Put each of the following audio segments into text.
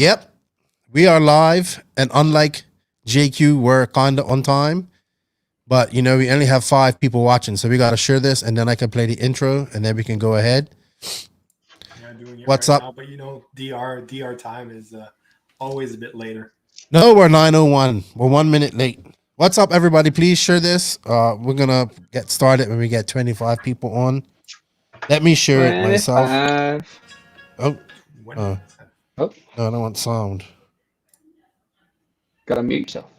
Yep, we are live, and unlike JQ, we're kind of on time. But, we only have 5 people watching, so we got to share this, and then I can play the intro, and then we can go ahead. Yeah, doing it What's right up? now, but DR time is always a bit later. No, we're 9:01. We're 1 minute late. What's up, everybody? Please share this. We're going to get started when we get 25 people on. Let me share it myself. Oh, no, I don't want sound. Gotta mute yourself.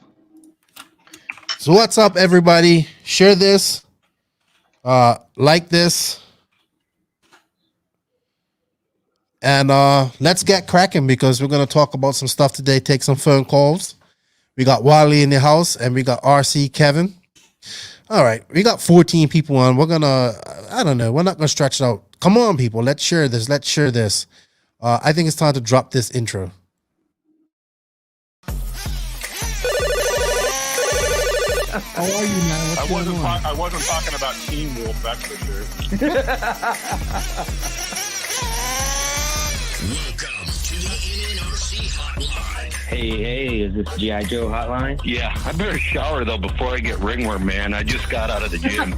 So what's up, everybody? Share this. Like this. And let's get cracking because we're going to talk about some stuff today, take some phone calls. We got Wallie in the house and we got RC Kevin. All right, we got 14 people on. We're going to, I don't know, we're not going to stretch it out. Come on, people, let's share this. Let's share this. I think it's time to drop this intro. How are you, man? I wasn't talking about Teen Wolf, that's for sure. Welcome to the NNRC Hotline. Hey, is this G.I. Joe Hotline? Yeah, I better shower though before I get ringworm, man. I just got out of the gym.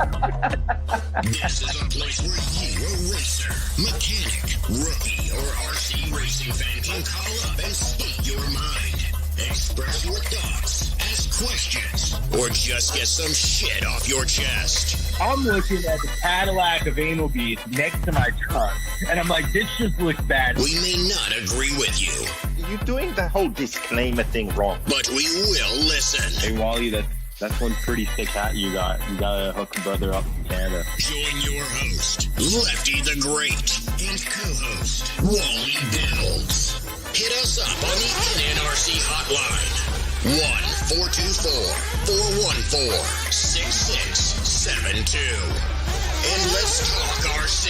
This is a place where you, a racer, mechanic, rookie, or RC racing fan can call up and speak your mind. Express your thoughts, ask questions, or just get some shit off your chest. I'm looking at the Cadillac of anal beads next to my truck, and I'm like, this just looks bad. We may not agree with you, You're doing the whole disclaimer thing wrong. but we will listen. Hey, Wally, that's one pretty thick hat you got. You gotta hook a brother up in Canada. Join your host, Lefty the Great, and co-host, Wallie Builds. Hit us up on the NNRC hotline, 1-424-414-6672. And let's talk RC.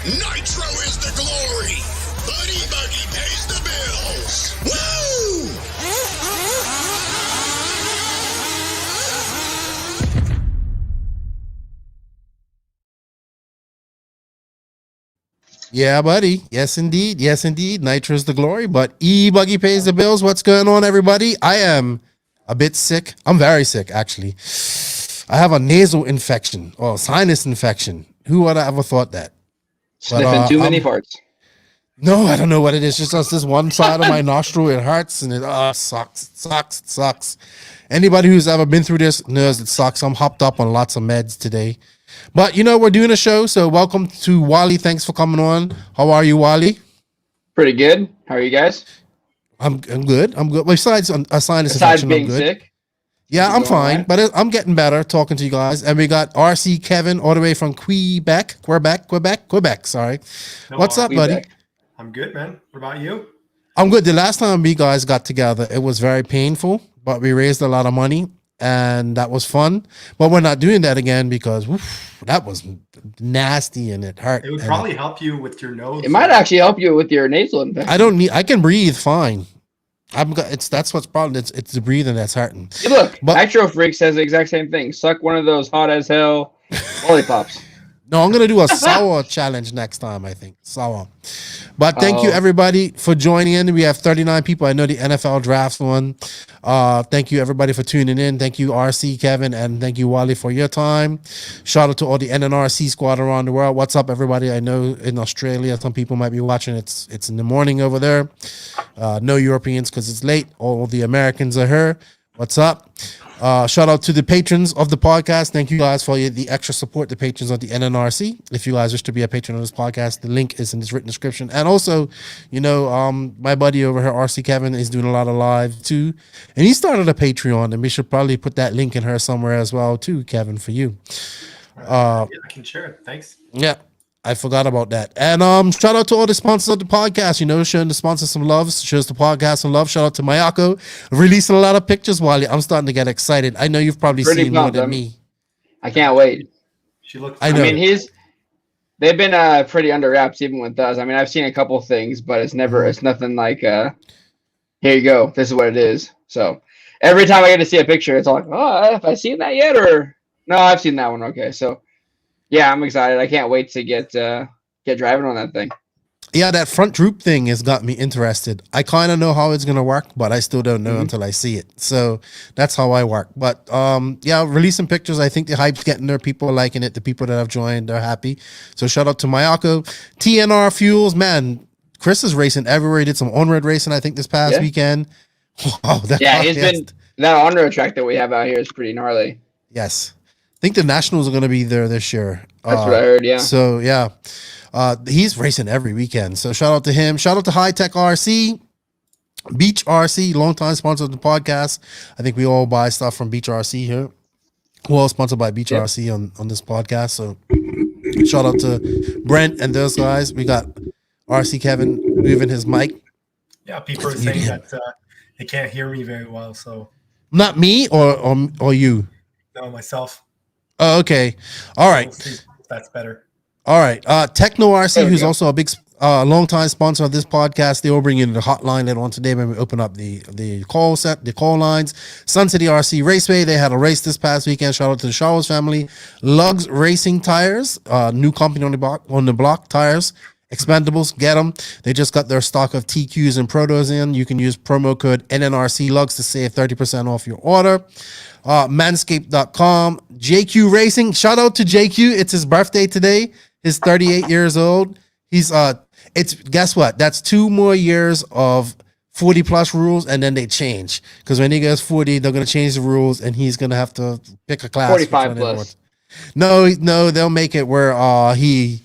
Nitro is the glory. Buddy Buggy pays the bills. Woo! Yeah, buddy. Yes, indeed. Yes, indeed. Nitro's the glory, but E-Buggy pays the bills. What's going on, everybody? I am a bit sick. I'm very sick, actually. I have a nasal infection or sinus infection. Who would have ever thought that? Sniffing too many farts. No, I don't know what it is. Just this one side of my nostril. It hurts and it sucks. It sucks. It sucks. Anybody who's ever been through this knows it sucks. I'm hopped up on lots of meds today. But, we're doing a show, so welcome to Wallie. Thanks for coming on. How are you, Wallie? Pretty good. How are you guys? I'm good. I'm good. Besides a sinus Besides infection, being I'm good. sick. Yeah, I'm going fine, right? but I'm getting better talking to you guys. And we got RC Kevin all the way from Quebec. Sorry. No, What's up, Quebec. buddy? I'm good, man. What about you? I'm good. The last time we guys got together, it was very painful, but we raised a lot of money and that was fun. But we're not doing that again because that was nasty and it hurt. It would And probably help you with your nose. It might actually help you with your nasal infection. I can breathe fine. That's what's problem. It's the breathing that's hurting. Hey, look, But- Nitro Freak says the exact same thing. Suck one of those hot as hell lollipops. No, I'm gonna do a sour challenge next time. I think sour. But thank you everybody for joining in. We have 39 people. I know the NFL draft's one. Thank you everybody for tuning in. Thank you RC Kevin and thank you Wallie for your time. Shout out to all the NNRC squad around the world. What's up, everybody? I know in Australia some people might be watching. It's in the morning over there. No Europeans because it's late. All the Americans are here. What's up? Shout out to the patrons of the podcast. Thank you guys for the extra support, the patrons of the NNRC. If you guys wish to be a patron of this podcast, the link is in this written description. And also, my buddy over here, RC Kevin, is doing a lot of live too. And he started a Patreon, and we should probably put that link in here somewhere as well too, Kevin, for you. Yeah, I can share it. Thanks. Yeah. I forgot about that. And shout out to all the sponsors of the podcast, showing the sponsors some love, shows the podcast some love. Shout out to Mayako, releasing a lot of pictures, Wally. I'm starting to get excited. I know you've probably seen more than me. I can't wait. She looks. I know. I mean, they've been pretty under wraps even with us. I mean, I've seen a couple things, but it's nothing like, here you go. This is what it is. So every time I get to see a picture, it's all like, oh, have I seen that yet? Or no, I've seen that one. Okay. So yeah, I'm excited. I can't wait to get driving on that thing. Yeah, that front droop thing has got me interested. I kind of know how it's gonna work, but I still don't know until I see it. So that's how I work. But yeah, releasing pictures. I think the hype's getting there. People are liking it. The people that have joined, they're happy. So shout out to Mayako, TNR Fuels, man. Chris is racing everywhere. He did some on-road racing, I think, this past weekend. Wow, he's been that on-road track that we have out here is pretty gnarly. Yes, I think the Nationals are gonna be there this year. That's what I heard. Yeah. So yeah. He's racing every weekend. So shout out to him. Shout out to High Tech RC, Beach RC, longtime sponsor of the podcast. I think we all buy stuff from Beach RC here. We're all sponsored by Beach RC on this podcast. So shout out to Brent and those guys. We got RC Kevin moving his mic. Yeah, people are saying that they can't hear me very well. So not me or you? No, myself. Oh, okay. All right. We'll see if that's better. All right. Techno RC, who's also a big longtime sponsor of this podcast. They will bring in the hotline later on today when we open up the call lines. Sun City RC Raceway, they had a race this past weekend. Shout out to the Showers family. Lugs Racing Tires, new company on the block tires. Expendables, get them. They just got their stock of TQs and Protos in. You can use promo code NNRC Lugs to save 30% off your order. Manscaped.com. JQ Racing. Shout out to JQ. It's his birthday today. He's 38 years old. He's guess what? That's 2 more years of 40 plus rules, and then they change. Because when he goes 40, they're gonna change the rules, and he's gonna have to pick a class. 45 plus. No, they'll make it where he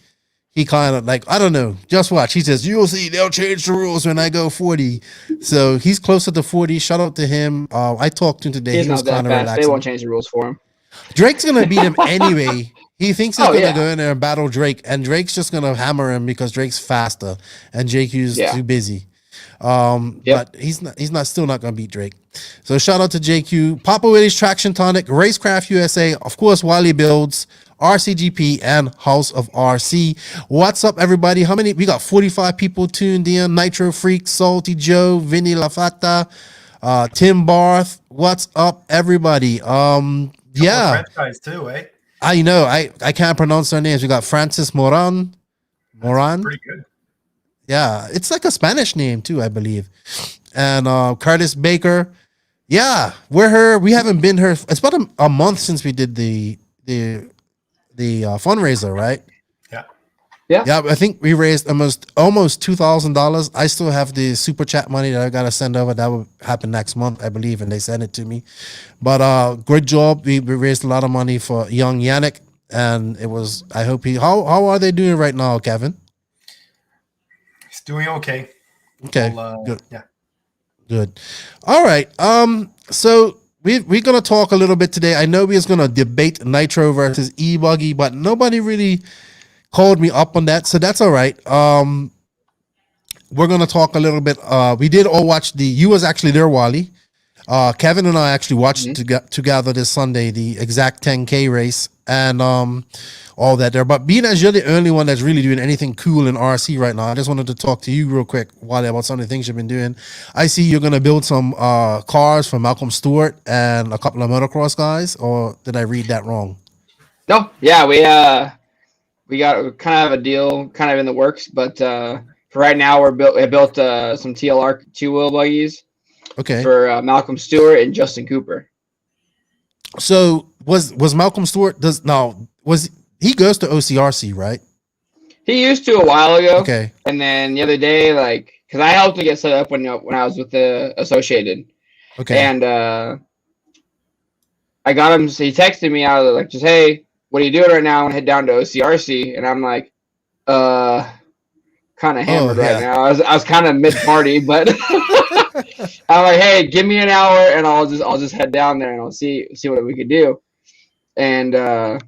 kind of like, I don't know. Just watch. He says, you'll see, they'll change the rules when I go 40. So he's closer to 40. Shout out to him. I talked to him today. He's he was not that kind of fast. relaxing. They won't change the rules for him. Drake's going to beat him anyway. He thinks he's going to yeah. go in there and battle Drake. And Drake's just going to hammer him because Drake's faster. And JQ's too busy. But he's still not going to beat Drake. So shout out to JQ. Papa Willie's Traction Tonic, Racecraft USA, of course, Wallie Builds, RCGP, and House of RC. What's up, everybody? How many? We got 45 people tuned in. Nitro Freak, Salty Joe, Vinny Lafata, Tim Barth. What's up, everybody? Yeah. French guys too, eh? I know. I can't pronounce their names. We got Francis Moran. Pretty good. Yeah, it's like a Spanish name too, I believe. And Curtis Baker. Yeah, we're her. We haven't been her. It's about a month since we did the fundraiser, right? Yeah. I think we raised almost $2,000. I still have the super chat money that I gotta send over. That will happen next month, I believe, and they sent it to me. But great job. We raised a lot of money for young Yannick, and it was. I hope he. How are they doing right now, Kevin? He's doing okay. Okay, good. Yeah. Good. All right. So we're gonna talk a little bit today. I know we're gonna debate Nitro versus e-buggy, but nobody really called me up on that, so that's all right. We're gonna talk a little bit. We did all watch you was actually there, Wally. Kevin and I actually watched together this Sunday the exact 10K race and all that there. But being as you're the only one that's really doing anything cool in RC right now, I just wanted to talk to you real quick, Wally, about some of the things you've been doing. I see you're gonna build some cars for Malcolm Stewart and a couple of motocross guys, or did I read that wrong? No, yeah, we got kind of a deal kind of in the works, but for right now we built some TLR 2-wheel buggies. Okay. For Malcolm Stewart and Justin Cooper. So was Malcolm Stewart he goes to OCRC, right? He used to a while ago. Okay. And then the other day, because I helped him get set up when I was with the Associated. Okay. And I got him. So he texted me out of just, hey, what are you doing right now? I want to head down to OCRC. And I'm like, kind of hammered right now. I was kind of mid party, but I'm like, hey, give me an hour and I'll just head down there and I'll see what we could do. And him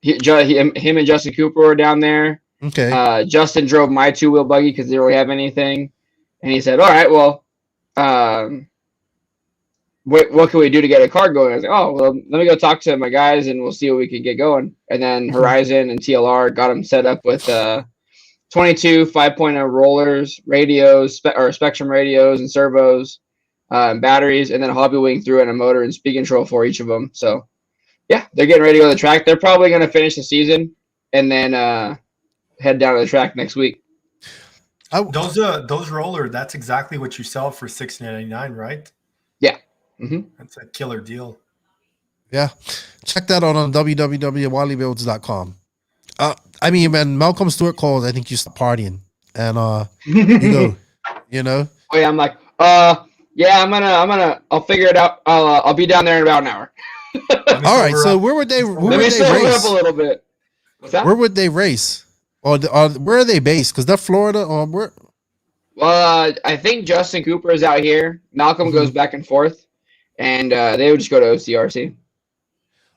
and Justin Cooper were down there. Okay. Justin drove my 2-wheel buggy because they didn't really have anything, and he said, all right, well, what can we do to get a car going? I was like, oh, well, let me go talk to my guys and we'll see what we can get going. And then Horizon and TLR got them set up with 22 5.0 rollers, radios, or Spectrum radios and servos, and batteries, and then Hobby Wing threw in a motor and speed control for each of them. So, yeah, they're getting ready to go to the track. They're probably going to finish the season and then head down to the track next week. Those roller, that's exactly what you sell for $6.99, right? Yeah. Mm-hmm. That's a killer deal. Yeah. Check that out on www.walliebuilds.com. I mean, when Malcolm Stewart calls, I think you start partying. And you go, you know? Oh yeah, I'm like, yeah, I'll figure it out. I'll be down there in about an hour. All right, so where would they Let me sober race? up a little bit. What's that? Where would they race? Or where are they based? Because they're Florida or where? Well, I think Justin Cooper is out here. Malcolm goes back and forth, and they would just go to OCRC.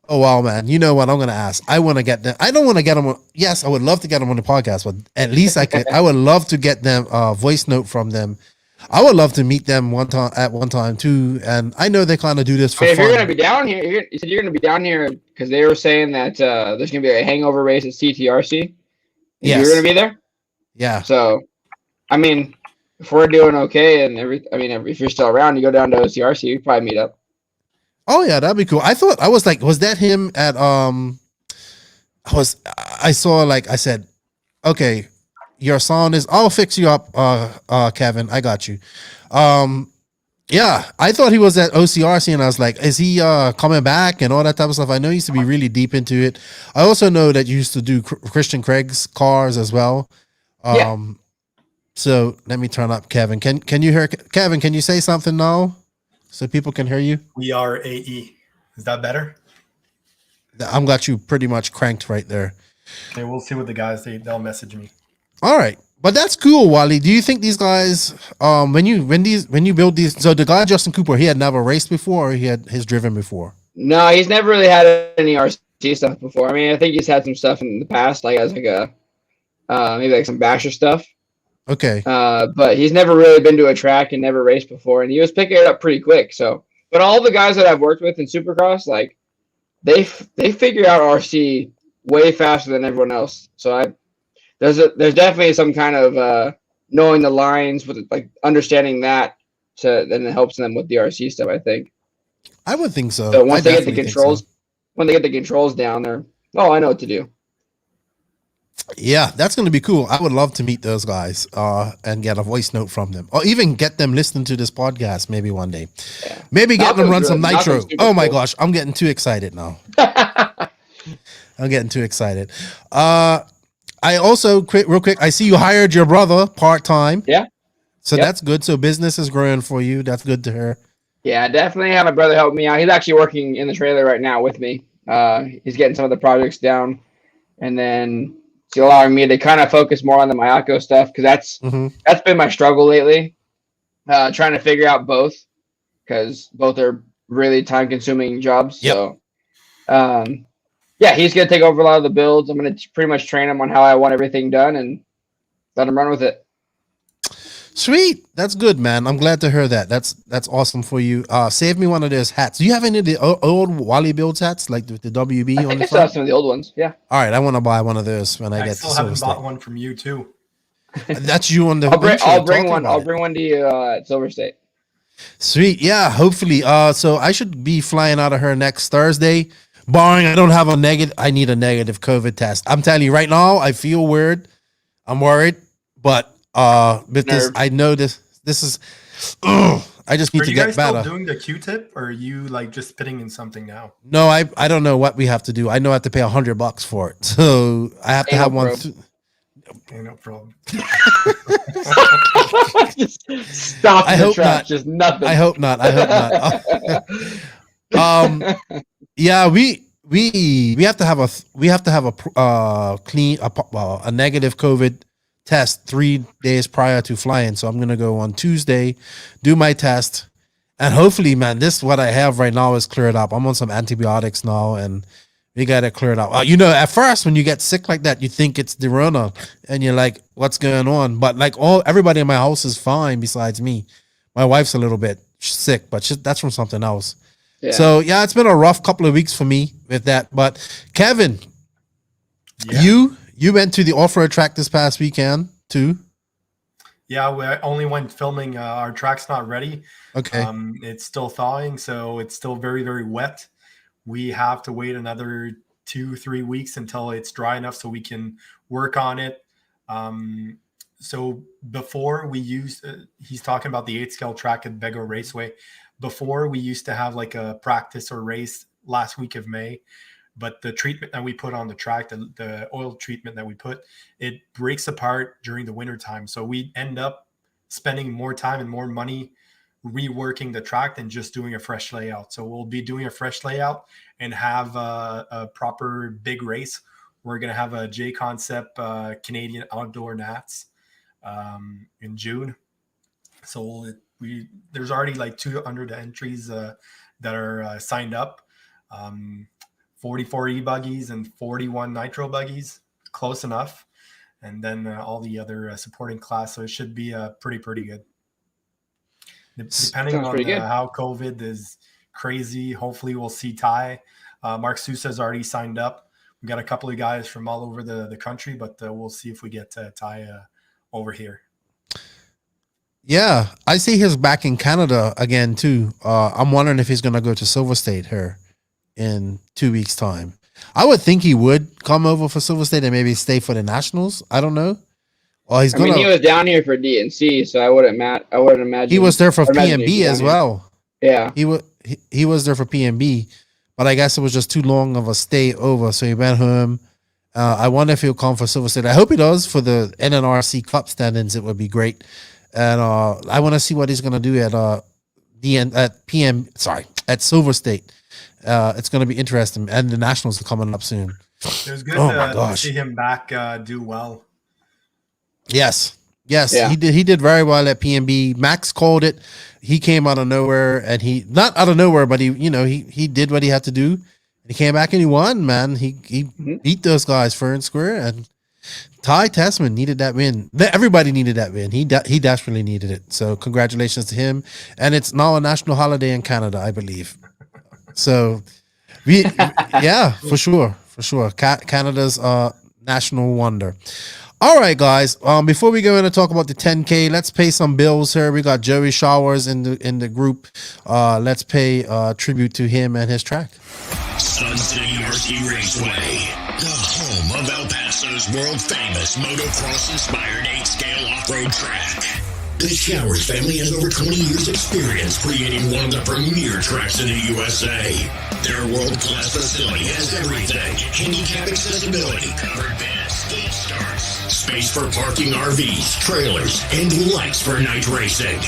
Oh wow, man! You know what I'm gonna ask? I want to get them. I don't want to get them. Yes, I would love to get them on the podcast, but at least I could. I would love to get them a voice note from them. I would love to meet them one time too. And I know they kind of do this for If fun. you're gonna be down here, you said you're gonna be down here because they were saying that there's gonna be a hangover race at CTRC. Yes. You're gonna be there. Yeah. So, I mean, if we're doing okay and if you're still around, you go down to OCRC, you probably meet up. Oh yeah, that'd be cool. I thought I was like, was that him at I saw like I said, okay, your sound is I'll fix you up, Kevin. I got you. Yeah, I thought he was at OCRC and I was like, is he coming back and all that type of stuff? I know he used to be really deep into it. I also know that you used to do Christian Craig's cars as well. Yeah. So let me turn up Kevin. Can you hear Kevin? Can you say something now so people can hear you? We are AE. Is that better? I'm got you pretty much cranked right there. Okay, we'll see what the guys they'll message me. All right, but that's cool, Wally. Do you think these guys, when you build these, so the guy Justin Cooper, he had never raced before, or he had his driven before? No, he's never really had any RC stuff before. I mean, I think he's had some stuff in the past, like as like a maybe like some basher stuff. Okay. But he's never really been to a track and never raced before, and he was picking it up pretty quick. So, but all the guys that I've worked with in Supercross, like they figure out RC way faster than everyone else. So there's definitely some kind of knowing the lines with like understanding that, so then it helps them with the RC stuff. I think. I would think so. So once they get the controls, when they get the controls down, they're I know what to do. Yeah, that's going to be cool. I would love to meet those guys and get a voice note from them, or even get them listening to this podcast maybe one day. Yeah. Maybe get them run some Malcolm's Nitro. super Oh my cool. gosh, I'm getting too excited now. I'm getting too excited. I also real quick. I see you hired your brother part time. Yeah. So Yep. that's good. So business is growing for you. That's good to hear. Yeah, definitely have my brother help me out. He's actually working in the trailer right now with me. He's getting some of the projects down, and then he's allowing me to kind of focus more on the Mayako stuff because that's been my struggle lately. Trying to figure out both because both are really time-consuming jobs. Yep. So, yeah, he's gonna take over a lot of the builds. I'm gonna pretty much train him on how I want everything done and let him run with it. Sweet. That's good, man. I'm glad to hear that. That's awesome for you. Save me one of those hats. Do you have any of the old Wally Builds hats, like the WB I on think the I still have front? some of the old ones. Yeah. All right, I want to buy one of those when I I get to still Silver haven't State. bought one from you too. That's you on the. I'll bring talking one. about I'll it. bring one to you at Silver State. Sweet. Yeah, hopefully. So I should be flying out of her next Thursday, barring I don't have a negative. I need a negative COVID test. I'm telling you right now, I feel weird. I'm worried, but with this, I know this is. I just need Are to you get guys still better. doing the Q-tip, or are you like just spitting in something now? No, I don't know what we have to do. I know I have to pay $100 for it, so I have to Ain't have no one. problem. Okay, no problem. Just stop I the hope track. not. Just nothing. I hope not. I hope not. Yeah, we have to have a clean a negative COVID test 3 days prior to flying. So I'm gonna go on Tuesday, do my test, and hopefully, man, this what I have right now is cleared up. I'm on some antibiotics now, and we got it cleared up. At first when you get sick like that, you think it's the Rona, and you're like, "What's going on?" But like everybody in my house is fine besides me. My wife's a little bit sick, but that's from something else. Yeah. So yeah, it's been a rough couple of weeks for me with that. But Kevin, Yeah. you went to the off-road track this past weekend too. Yeah, we only went filming. Our track's not ready. Okay. It's still thawing, so it's still very, very wet. We have to wait another 2-3 weeks until it's dry enough so we can work on it. So before we used, he's talking about the 8-scale track at Bego Raceway. Before we used to have like a practice or race last week of May, but the treatment that we put on the track, the oil treatment that we put, it breaks apart during the winter time. So we end up spending more time and more money reworking the track than just doing a fresh layout. So we'll be doing a fresh layout and have a proper big race. We're going to have a J Concept Canadian Outdoor Nats in June. So there's already like 200 entries that are signed up. 44 e-buggies and 41 nitro buggies, close enough. And then all the other supporting class. So it should be pretty good. Depending on how COVID is crazy, hopefully we'll see Ty. Mark Sousa's already signed up. We got a couple of guys from all over the country, but we'll see if we get Ty over here. Yeah, I see he's back in Canada again too. I'm wondering if he's going to go to Silver State here in 2 weeks' time. I would think he would come over for Silver State and maybe stay for the Nationals. I don't know. Well, he was down here for DNC, so I wouldn't imagine he was there for PMB as well. Yeah, he was there for PMB, but I guess it was just too long of a stay over, so he went home. I wonder if he'll come for Silver State. I hope he does for the NNRC Cup standings. It would be great, and I want to see what he's going to do at Silver State. It's going to be interesting, and the Nationals are coming up soon. It was good to see him back do well. Yes, yeah. He did very well at PMB. Max called it. He came out of nowhere, and he not out of nowhere, but he did what he had to do. He came back and he won, man. He beat those guys fair and square, and Ty Tessman needed that win. Everybody needed that win. He desperately needed it. So congratulations to him. And it's now a national holiday in Canada, I believe. So for sure. Canada's national wonder. All right, guys. Before we go in and talk about the 10K, let's pay some bills here. We got Joey Showers in the group. Let's pay tribute to him and his track. Sun City RC Raceway, the home of El Paso's world-famous motocross-inspired 8-scale off-road track. The Showers family has over 20 years' experience creating one of the premier tracks in the USA. Their world-class facility has everything: handicap accessibility, covered beds, skate starts, space for parking RVs, trailers, and lights for night racing.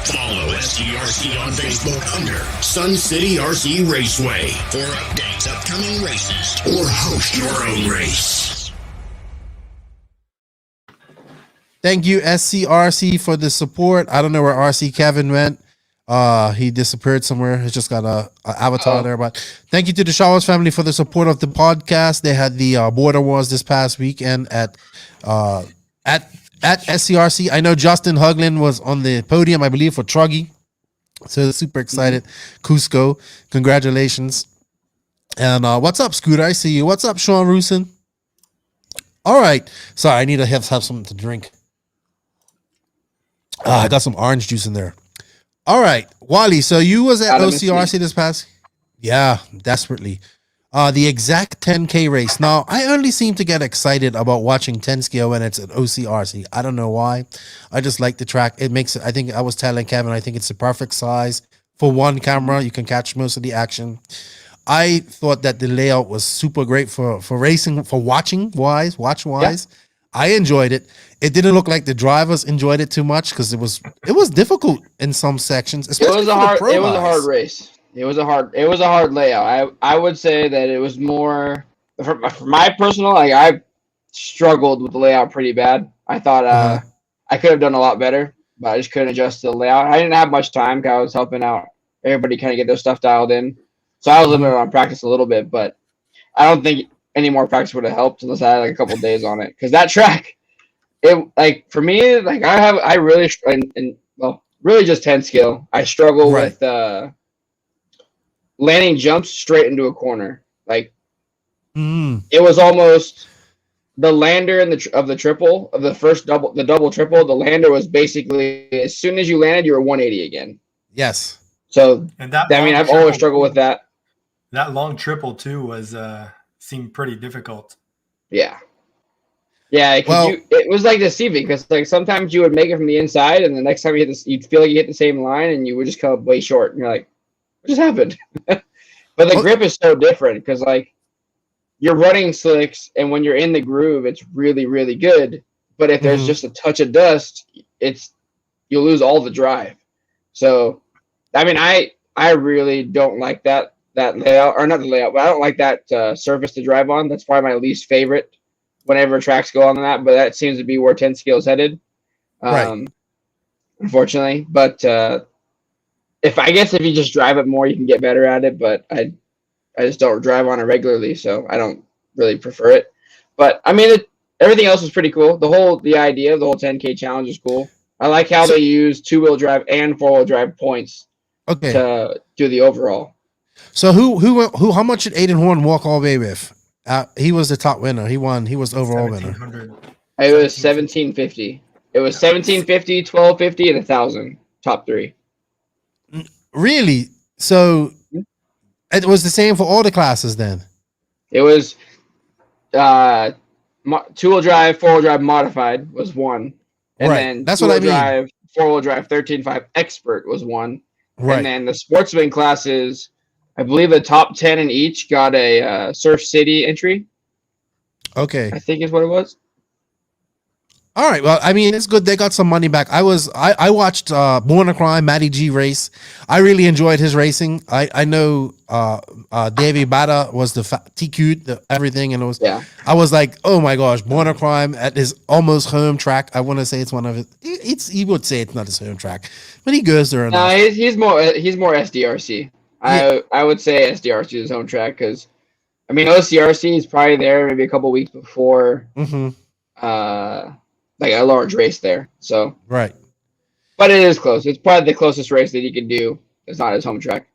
Follow SCRC on Facebook under Sun City RC Raceway for updates, upcoming races, or host your own race. Thank you, SCRC, for the support. I don't know where RC Kevin went. He disappeared somewhere. He's just got a avatar there. But thank you to the Showers family for the support of the podcast. They had the Border Wars this past weekend at SCRC. I know Justin Huglin was on the podium, I believe, for Truggy. So super excited. Cusco, congratulations. And what's up, Scooter? I see you. What's up, Sean Rusin? All right. Sorry, I need to have something to drink. I got some orange juice in there. All right, Wally. So you was at OCRC this past? Yeah, desperately. The exact 10K race. Now, I only seem to get excited about watching 10 scale when it's at OCRC. I don't know why. I just like the track. It makes it. I think I was telling Kevin, I think it's the perfect size for one camera. You can catch most of the action. I thought that the layout was super great for racing, for watching wise. Yeah. I enjoyed it. It didn't look like the drivers enjoyed it too much because it was difficult in some sections. It was a hard race. It was a hard layout. I would say that it was more for my personal. Like, I struggled with the layout pretty bad. I thought I could have done a lot better, but I just couldn't adjust the layout. I didn't have much time because I was helping out everybody kind of get their stuff dialed in. So I was limited on practice a little bit, but I don't think any more practice would have helped unless I had like a couple days on it. Because that track, for me, like I really just 10 scale. I struggle with landing jumps straight into a corner. Like it was almost the lander of the triple of the first double triple. The lander was basically as soon as you landed, you were 180 again. Yes. So I've always struggled with that. That long triple too was seemed pretty difficult. Yeah, Yeah, Well- it was like deceiving because like sometimes you would make it from the inside, and the next time you hit this, you'd feel like you hit the same line, and you would just come up way short, and you're like, "What just happened?" But the Oh. grip is so different because like you're running slicks, and when you're in the groove, it's really really good. But if there's Mhm. just a touch of dust, you'll lose all the drive. So, I mean, I really don't like that layout, or not the layout, but I don't like that surface to drive on. That's probably my least favorite whenever tracks go on that, but that seems to be where 10 scale is headed. Right. Unfortunately. But if you just drive it more, you can get better at it, but I just don't drive on it regularly, so I don't really prefer it. But I mean, everything else is pretty cool. The idea of the whole 10K challenge is cool. I like how they use 2-wheel drive and 4-wheel drive points Okay. to do the overall. So how much did Aiden Horn walk all the way with? He was the top winner. He won. He was the overall winner. 1700. It was 1750. It was 1750, 1250, and 1,000. Top three. Really? So it was the same for all the classes then? It was 2-wheel drive, 4-wheel drive modified was one. And Right. then That's what I 2-wheel mean. drive, 4-wheel drive 13.5 expert was one. Right. And then the sportsman classes, I believe the top 10 in each got a Surf City entry, Okay. I think is what it was. All right. Well, I mean, it's good. They got some money back. I watched Born a Crime, Matty G race. I really enjoyed his racing. I know Davey Bada was the TQ, everything, and it was. Yeah. I was like, oh my gosh, Born a Crime at his almost home track. I want to say it's one of his. He would say it's not his home track, but he goes there. No, Enough. he's more SDRC. Yeah. I would say SDRC is his home track because, I mean, OCRC is probably there maybe a couple weeks before. Mm-hmm. Like a large race there. So, Right. but it is close. It's probably the closest race that he can do. It's not his home track.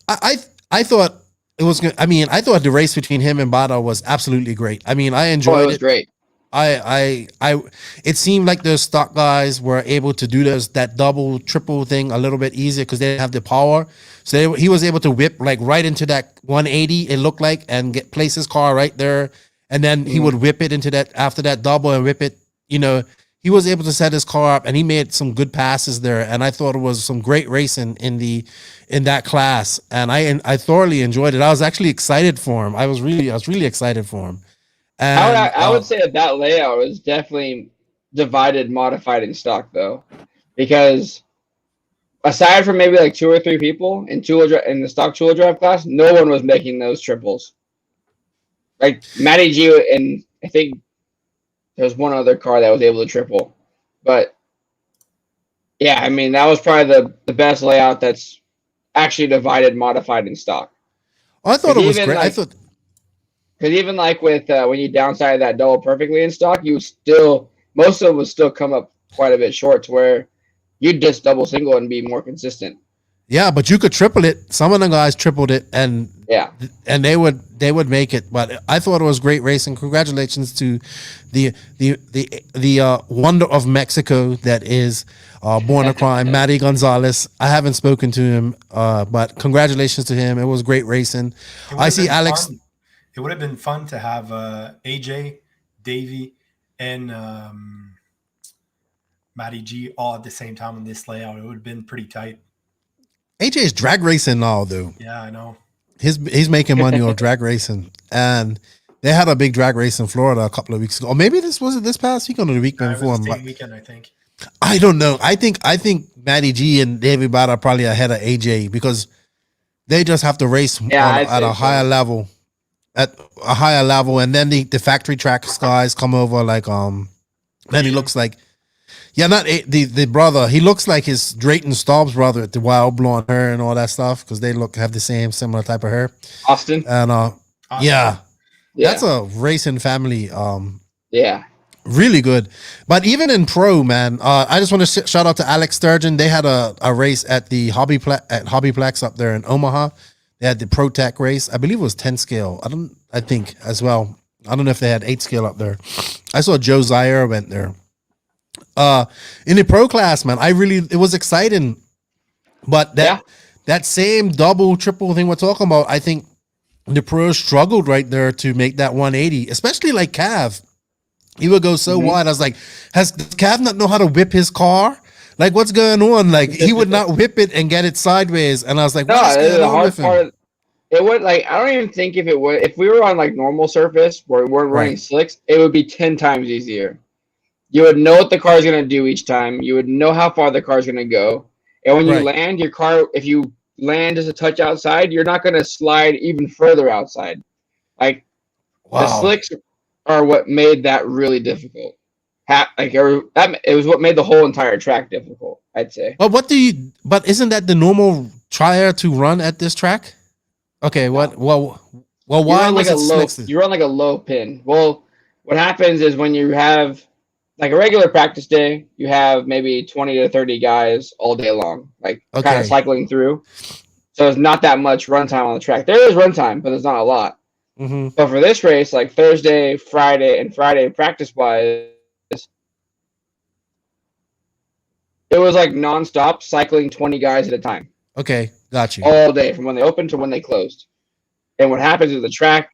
I thought it was good. I mean, I thought the race between him and Bada was absolutely great. I mean, I enjoyed It was great. It seemed like the stock guys were able to do that double, triple thing a little bit easier because they didn't have the power. So he was able to whip like right into that 180. It looked like and place his car right there, and then he would whip it into that after that double and whip it. You know, he was able to set his car up, and he made some good passes there. And I thought it was some great racing in that class, and I thoroughly enjoyed it. I was actually excited for him. I was really excited for him. And, I would say that layout was definitely divided, modified, and stock though, because aside from maybe like 2 or 3 people in the stock 2-wheel drive class, no one was making those triples. Like Matty G, and I think there was one other car that was able to triple, but yeah, I mean that was probably the best layout that's actually divided, modified, and stock. I thought it was even great. I like- thought. Because even like with when you downside that double perfectly in stock, most of it would still come up quite a bit short to where you'd just double single and be more consistent. Yeah, but you could triple it. Some of the guys tripled it, and Yeah. they would make it. But I thought it was great racing. Congratulations to the wonder of Mexico that is Born a Crime, Matty Gonzalez. I haven't spoken to him, but congratulations to him. It was great racing. It I would've see been Alex. fun. It would have been fun to have AJ, Davey, and Matty G all at the same time in this layout. It would have been pretty tight. AJ's drag racing now, though. Yeah, I know. He's making money on drag racing, and they had a big drag race in Florida a couple of weeks ago. Or maybe this past week or the week It before. was the same weekend, I think. I don't know. I think Matty G and David Bada are probably ahead of AJ because they just have to race at a higher level. At a higher level, and then the factory track guys come over like then he looks like the brother. He looks like his Drayton Staub's brother with the wild blonde hair and all that stuff because they have the similar type of hair. Austin. And Awesome. yeah, Yeah. that's a racing family. Yeah. Really good. But even in pro, man, I just want to shout out to Alex Sturgeon. They had a race at the Hobbyplex up there in Omaha. They had the Pro Tech race. I believe it was 10 scale. I think as well. I don't know if they had 8 scale up there. I saw Joe Zaire went there. In the pro class, man, it was exciting. But that same double, triple thing we're talking about, I think the pros struggled right there to make that 180, especially like Cav. He would go so wide. I was like, does Cav not know how to whip his car? Like, what's going on? Like, he would not whip it and get it sideways. And I was like, No, what's going the on hard with him? part. It would like I don't even think if it would if we were on like normal surface where we weren't running Right. slicks, it would be 10 times easier. You would know what the car is gonna do each time. You would know how far the car is gonna go. And when you Right. land your car, if you land just a touch outside, you're not gonna slide even further outside. Like the Wow. slicks are what made that really difficult. It was what made the whole entire track difficult, I'd say. But isn't that the normal trier to run at this track? Okay, what? Well, You why run was like it a low, slicks? you run like a low pin. Well, what happens is when you have like a regular practice day, you have maybe 20 to 30 guys all day long, like kind Okay. of cycling through. So there's not that much runtime on the track. There is runtime, but there's not a lot. Mm-hmm. But for this race, like Thursday, Friday practice wise, it was like nonstop cycling 20 guys at a time Okay, got you. all day from when they opened to when they closed. And what happens is the track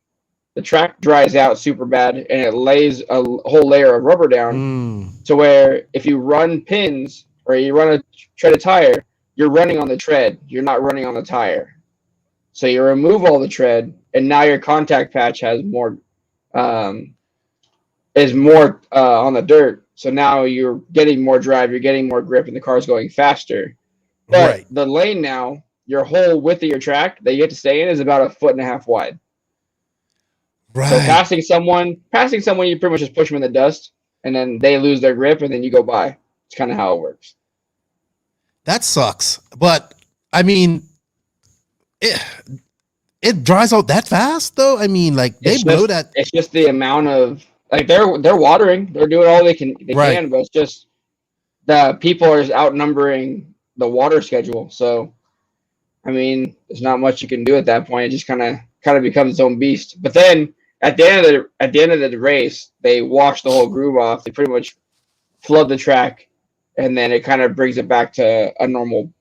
dries out super bad and it lays a whole layer of rubber down Mm, to where if you run pins or you run a treaded tire, you're running on the tread. You're not running on the tire. So you remove all the tread and now your contact patch has more on the dirt. So now you're getting more drive, you're getting more grip, and the car's going faster. But right. the lane now, your whole width of your track that you get to stay in is about 1.5 feet wide. Right. So passing someone, you pretty much just push them in the dust, and then they lose their grip, and then you go by. It's kind of how it works. That sucks. But I mean, it dries out that fast, though. I mean, like they It's blow just- that. It's just the amount of like they're watering, they're doing all they can, Right. but it's just the people are just outnumbering the water schedule. So, I mean, there's not much you can do at that point. It just kind of becomes its own beast. But then at the end of the race, they wash the whole groove off. They pretty much flood the track, and then it kind of brings it back to a normal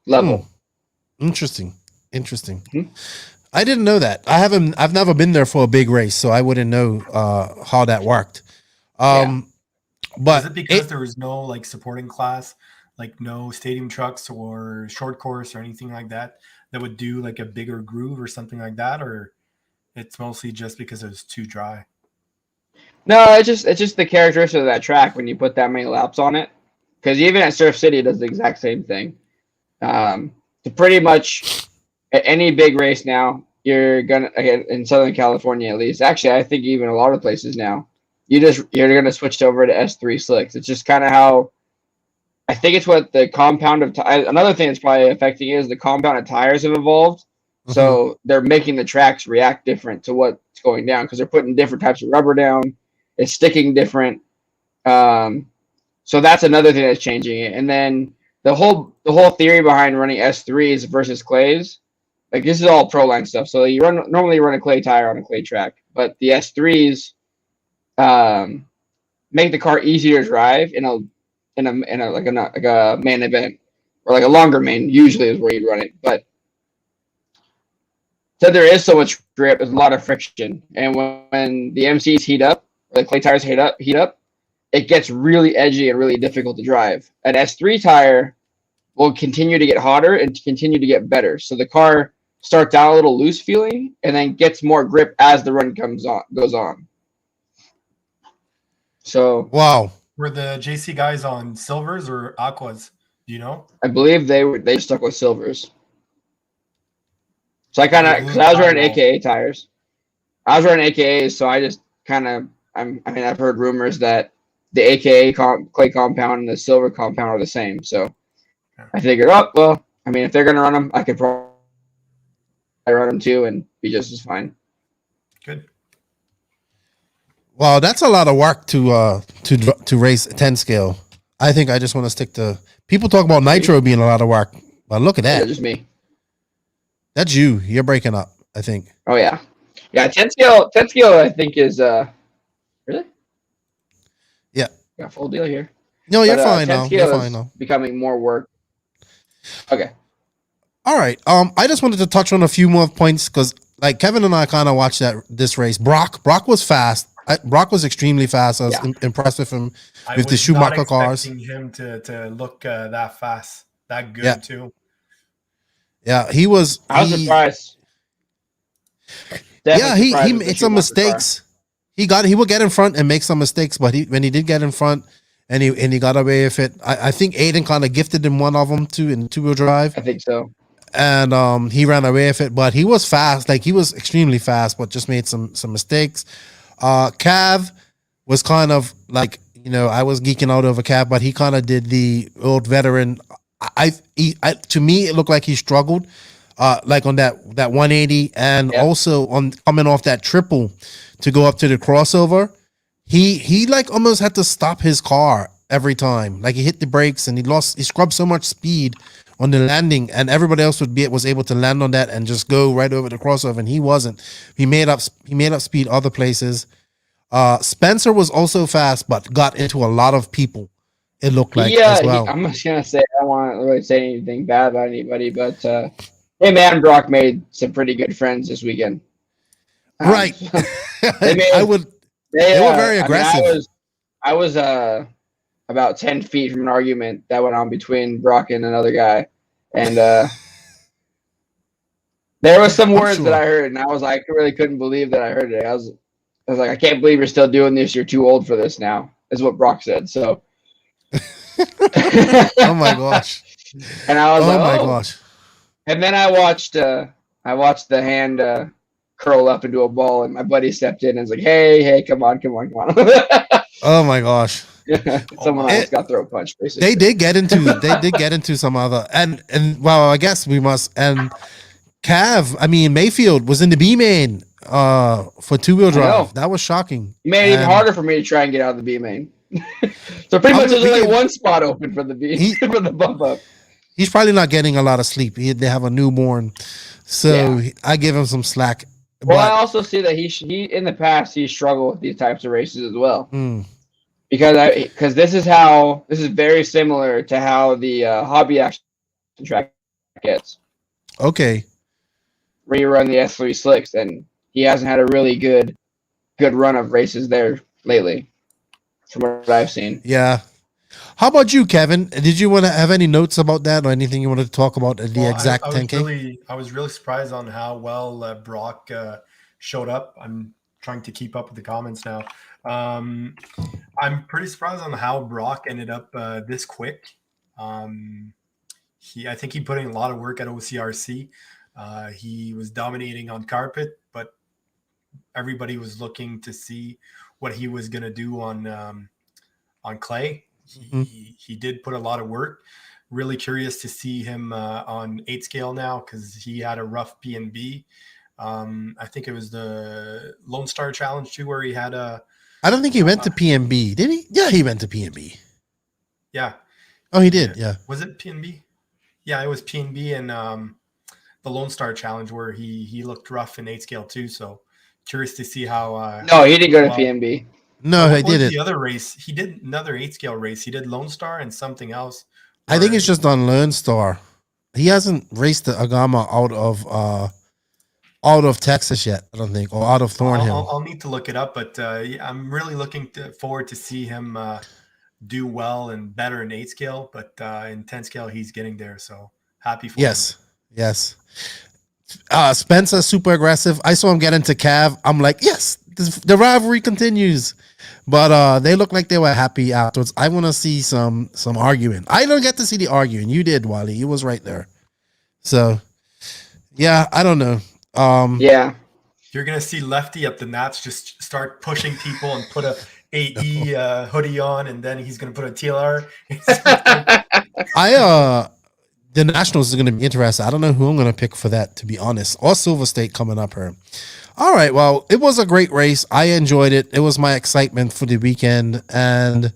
level. Interesting. Mhm. I didn't know that. I've never been there for a big race, so I wouldn't know how that worked. But Is it because there was no like supporting class, like no stadium trucks or short course or anything like that would do like a bigger groove or something like that, or it's mostly just because it was too dry? No, it's just the characteristic of that track when you put that many laps on it. Because even at Surf City, it does the exact same thing. So pretty much at any big race now, you're gonna in Southern California at least. Actually, I think even a lot of places now, you're gonna switch over to S3 slicks. It's just kind of how I think it's what the compound of another thing that's probably affecting it is the compound of tires have evolved. So they're making the tracks react different to what's going down because they're putting different types of rubber down. It's sticking different. So that's another thing that's changing it. And then the whole theory behind running S3s versus clays, like this is all pro line stuff. So you normally run a clay tire on a clay track, but the S3s make the car easier to drive in a main event or like a longer main. Usually is where you'd run it, but so there is so much grip, there's a lot of friction, and when the MCs heat up, or the clay tires heat up, it gets really edgy and really difficult to drive. An S3 tire will continue to get hotter and continue to get better. So the car starts out a little loose feeling and then gets more grip as the run goes on. So wow. Were the JC guys on silvers or aquas? Do you know? I believe they stuck with silvers. So I kind of, because I was running AKA tires. I was running AKAs, so I just kind of, I've heard rumors that the AKA clay compound and the silver compound are the same. So I figured, if they're going to run them, I could probably run them too and be just as fine. Good. Wow, that's a lot of work to race 10 scale. I think I just want to stick to. People talk about Nitro being a lot of work, but look at Yeah, that. just me. That's you. You're breaking up, I think. Oh yeah. 10 scale I think is really? Yeah. Got a full deal here. No, you're But, fine 10 now. scale You're is fine now. becoming more work. Okay. All right. I just wanted to touch on a few more points because, like, Kevin and I kind of watched this race. Brock was fast. Brock was extremely fast. I was impressed with him with the Schumacher cars. Him to look that fast, that good too. Yeah, he was. I was surprised. He made some mistakes. He would get in front and make some mistakes, but when he did get in front and he got away with it, I think Aiden kind of gifted him one of them too in 2-wheel drive. I think so. And he ran away with it, but he was fast. Like he was extremely fast, but just made some mistakes. Cav was kind of like, I was geeking out over Cav, but he kind of did the old veteran. To me, it looked like he struggled, like on that 180, and also on coming off that triple to go up to the crossover. He like almost had to stop his car every time. Like he hit the brakes and he scrubbed so much speed on the landing, and everybody else was able to land on that and just go right over the crossover, and he wasn't. He made up speed other places. Spencer was also fast, but got into a lot of people. It looked like as well. I'm just gonna say I don't want to really say anything bad about anybody, but him and Brock made some pretty good friends this weekend. Right. They were very aggressive. I was about 10 feet from an argument that went on between Brock and another guy, and there was some words that I heard, and I was like, I really couldn't believe that I heard it. I was like, I can't believe you're still doing this. You're too old for this now, is what Brock said. So. Oh my gosh! And I was oh my gosh! And then I watched the hand curl up into a ball, and my buddy stepped in and was like, "Hey, come on!" Oh my gosh! Someone else got throat punched. Basically, they did get into some other and well, I guess we must and Cav. I mean, Mayfield was in the B main for 2-wheel drive. That was shocking. It made it even harder for me to try and get out of the B main. So pretty much there's only one spot open for the for the bump up. He's probably not getting a lot of sleep. They have a newborn, so I give him some slack. Well, I also see that he in the past he struggled with these types of races as well. Because this is very similar to how the hobby action track gets. Okay. Where you run the S3 slicks, and he hasn't had a really good run of races there lately. From what I've seen. Yeah. How about you, Kevin? Did you want to have any notes about that or anything you wanted to talk about at the exact 10K? I was really surprised on how well Brock showed up. I'm trying to keep up with the comments now. I'm pretty surprised on how Brock ended up this quick. I think he put in a lot of work at OCRC. He was dominating on carpet, but everybody was looking to see what he was going to do on clay. He did put a lot of work. Really curious to see him on 8 scale now, because he had a rough P&B. I think it was the Lone Star Challenge too, where he had a. I don't think he went to PNB, did he? Yeah, he went to PNB. Yeah. Oh, he did. Yeah. Was it PNB? Yeah, it was PNB and the Lone Star Challenge where he looked rough in 8 scale too. So curious to see how. No, he didn't go to PNB. No, he did it. The other race, he did another 8 scale race. He did Lone Star and something else. I think it's just on Lone Star. He hasn't raced the Agama out of Texas yet, I don't think, or out of Thornhill. I'll need to look it up, but I'm really looking forward to see him do well and better in 8 scale, but in 10 scale, he's getting there. So happy for him. Yes. Spencer, super aggressive. I saw him get into Cav. I'm like, yes, the rivalry continues. But they look like they were happy afterwards. I want to see some arguing. I don't get to see the arguing. You did, Wally. You was right there. So, yeah, I don't know. Yeah. You're going to see Lefty up the Nats just start pushing people and put a AE hoodie on, and then he's going to put a TLR. The Nationals is going to be interesting. I don't know who I'm going to pick for that, to be honest. Or Silver State coming up here. All right, well, it was a great race. I enjoyed it. It was my excitement for the weekend. And,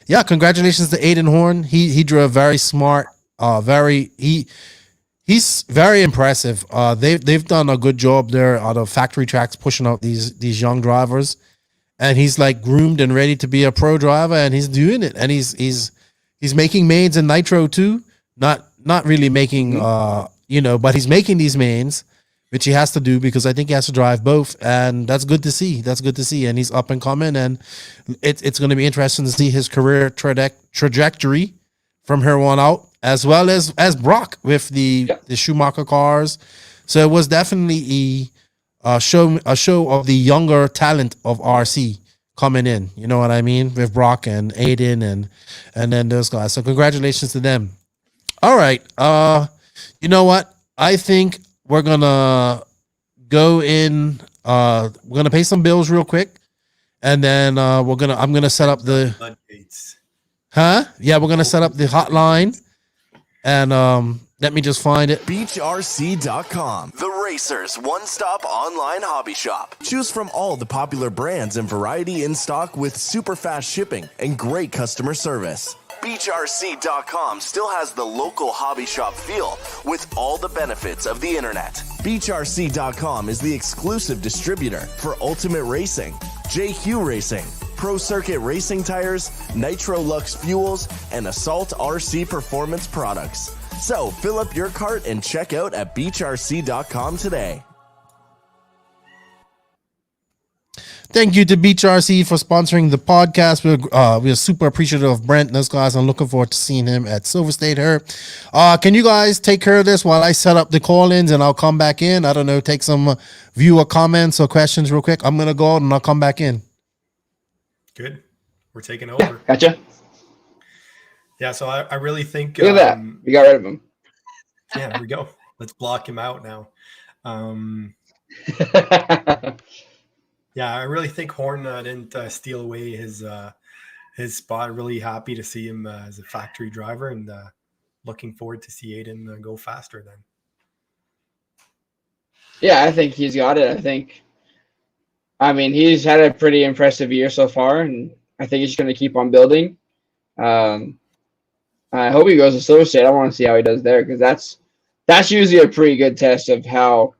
yeah, congratulations to Aiden Horn. He drove very smart. He's very impressive. They've done a good job there out of factory tracks pushing out these young drivers. And he's, like, groomed and ready to be a pro driver, and he's doing it. And he's making mains in Nitro, too. Not really making, but he's making these mains. which he has to do because I think he has to drive both, and that's good to see. That's good to see, and he's up and coming, and it's going to be interesting to see his career trajectory from here on out, as well as Brock with the Schumacher cars. So it was definitely a show of the younger talent of RC coming in. You know what I mean, with Brock and Aiden and then those guys. So congratulations to them. All right, you know what? I think we're gonna go in. We're gonna pay some bills real quick, and then I'm gonna set up the. Floodgates. Huh? Yeah, we're gonna set up the hotline, and let me just find it. BeachRC.com, the racers' one-stop online hobby shop. Choose from all the popular brands and variety in stock with super fast shipping and great customer service. BeachRC.com still has the local hobby shop feel with all the benefits of the internet. BeachRC.com is the exclusive distributor for Ultimate Racing, JQ Racing, Pro Circuit Racing Tires, Nitro Lux Fuels, and Assault RC Performance products. So fill up your cart and check out at BeachRC.com today. Thank you to Beach RC for sponsoring the podcast. We're super appreciative of Brent and those guys. I'm looking forward to seeing him at Silver State here. Can you guys take care of this while I set up the call-ins and I'll come back in? I don't know, take some viewer comments or questions real quick. I'm going to go out and I'll come back in. Good. We're taking over. Gotcha. Yeah, so I really think... Look at that. We got rid of him. Yeah, there we go. Let's block him out now. Yeah, I really think Horn didn't steal away his spot. Really happy to see him as a factory driver, and looking forward to see Aiden go faster then. Yeah, I think he's got it. I mean, he's had a pretty impressive year so far, and I think he's going to keep on building. I hope he goes to Silver State. I want to see how he does there, because that's usually a pretty good test of how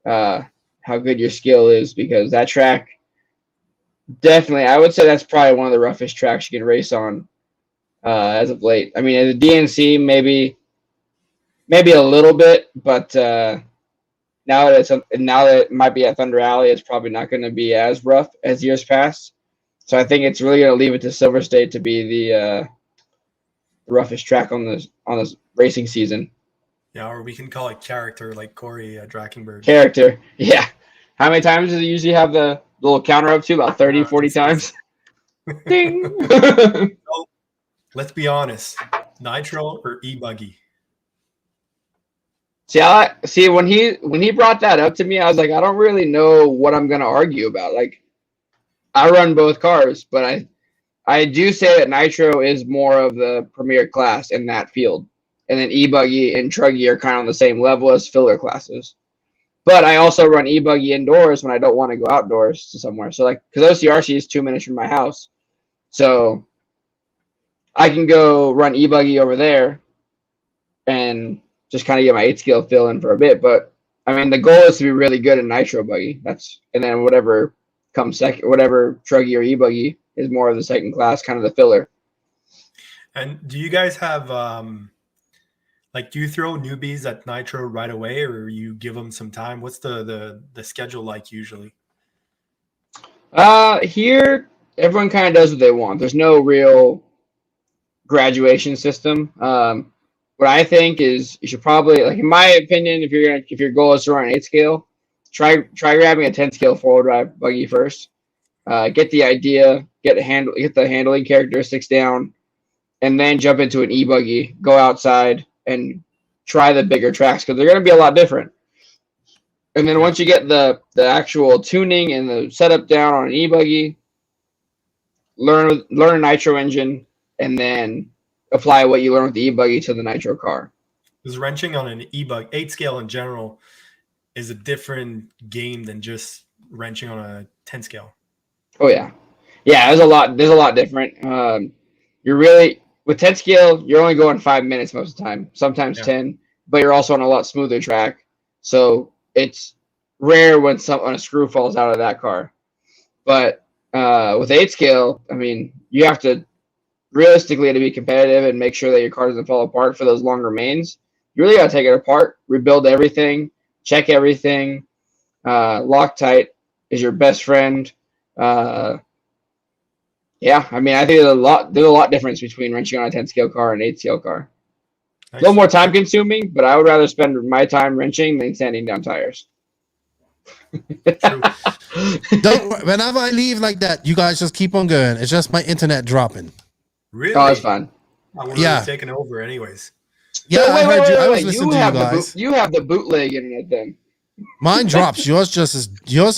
good your skill is, because that track definitely, I would say that's probably one of the roughest tracks you can race on as of late. I mean, as a DNC, maybe a little bit, but now that it might be at Thunder Alley, it's probably not going to be as rough as years past. So I think it's really going to leave it to Silver State to be the roughest track on this racing season. Yeah, or we can call it character, like Corey Drakenberg. Character, yeah. How many times does he usually have the little counter up to? About 30, 40 times? Ding! So, let's be honest. Nitro or e-buggy? See, when he brought that up to me, I was like, I don't really know what I'm going to argue about. Like, I run both cars, but I do say that Nitro is more of the premier class in that field. And then e-buggy and truggy are kind of on the same level as filler classes. But I also run e-buggy indoors when I don't want to go outdoors to somewhere. So, like, because OCRC is 2 minutes from my house. So I can go run e-buggy over there and just kind of get my 8-scale fill in for a bit. But, I mean, the goal is to be really good in Nitro buggy. And then whatever comes second, whatever truggy or e-buggy is more of the second class, kind of the filler. And do you guys have... do you throw newbies at Nitro right away, or you give them some time? What's the schedule like usually? Here, everyone kind of does what they want. There's no real graduation system. What I think is you should probably, like, in my opinion, if your goal is to run an 8-scale, try grabbing a 10-scale 4-wheel drive buggy first. Get the idea, get the handling characteristics down, and then jump into an e-buggy. Go outside and try the bigger tracks, because they're going to be a lot different. And then once you get the actual tuning and the setup down on an e-buggy, learn a Nitro engine, and then apply what you learn with the e-buggy to the Nitro car. Because wrenching on an e-bug 8-scale in general is a different game than just wrenching on a 10-scale. Oh yeah, there's a lot different. You're really, with 10 scale, you're only going 5 minutes most of the time, sometimes 10, but you're also on a lot smoother track. So it's rare when a screw falls out of that car. But with 8 scale, I mean, you have to realistically, to be competitive and make sure that your car doesn't fall apart for those longer mains, you really got to take it apart, rebuild everything, check everything. Loctite is your best friend. Yeah, I mean, I think there's a lot difference between wrenching on a 10 scale car and 8 scale car. Nice. A little more time consuming, but I would rather spend my time wrenching than sanding down tires. Whenever I leave like that, you guys just keep on going. It's just my internet dropping. Really? Oh, it's fun. I would have taken over anyways. Yeah, So I heard you. I was wait. listening to you guys. You have the bootleg internet then. Mine drops. Yours is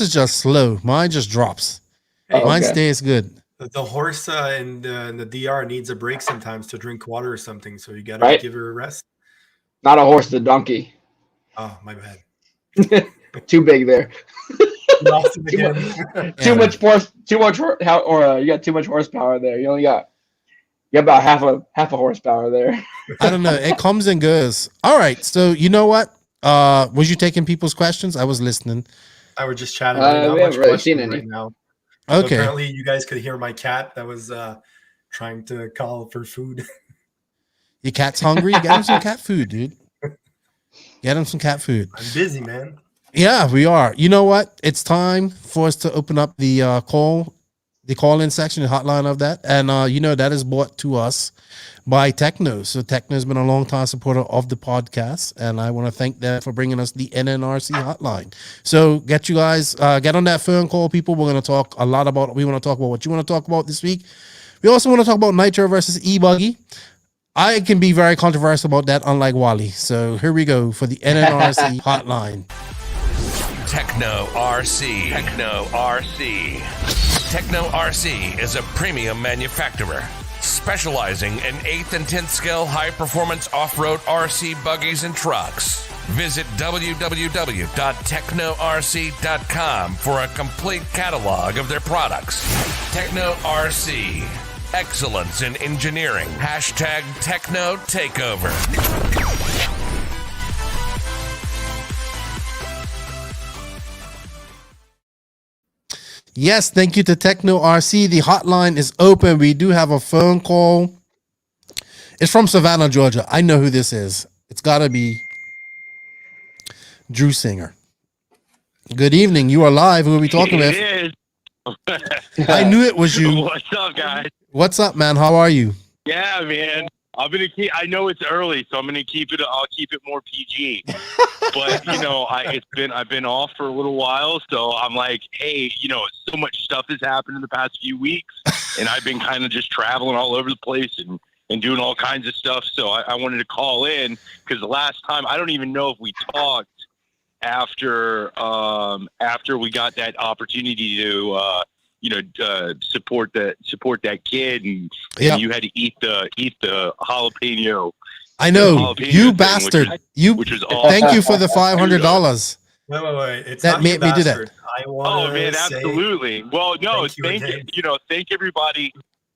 just slow. Mine just drops. Hey, Mine stays good. The horse in the DR needs a break sometimes to drink water or something, so you gotta give her a rest. Not a horse, the donkey. Oh, my bad. Too big there. Too much horse. You got too much horsepower there. You got about half a horsepower there. I don't know. It comes and goes. All right. So you know what? Was you taking people's questions? I was listening. I was just chatting. We haven't really seen any right now. Okay. So apparently, you guys could hear my cat that was trying to call for food. Your cat's hungry? Get him some cat food, dude. Get him some cat food. I'm busy, man. Yeah, we are. You know what? It's time for us to open up the call-in section, the hotline of that. And, that is brought to us by Techno. So Techno's been a long-time supporter of the podcast, and I want to thank them for bringing us the NNRC hotline. So get you guys, get on that phone call, people. We're going to talk a lot about, we want to talk about what you want to talk about this week. We also want to talk about Nitro versus E-Buggy. I can be very controversial about that, unlike Wallie. So here we go for the NNRC hotline. Techno RC. Techno RC. Techno RC is a premium manufacturer specializing in 8th and 10th scale high-performance off-road RC buggies and trucks. Visit www.technorc.com for a complete catalog of their products. Techno RC. Excellence in engineering. Hashtag Techno Takeover. Yes, thank you to Techno RC. The hotline is open. We do have a phone call. It's from Savannah, Georgia. I know who this is. It's got to be Drew Singer. Good evening. You are live. Who are we talking with? It is. I knew it was you. What's up, guys? What's up, man? How are you? Yeah, man. I'm gonna keep. I know it's early, so I'm gonna keep it. I'll keep it more PG. But I've been off for a little while, so I'm like, hey, so much stuff has happened in the past few weeks, and I've been kind of just traveling all over the place and doing all kinds of stuff. So I wanted to call in because the last time I don't even know if we talked after we got that opportunity to support that kid, and you had to eat the jalapeno. I know, you bastard. Which was awesome. Thank you for the $500. Wait. It's that not made me do that. Oh man, absolutely. Well, no, thank everybody.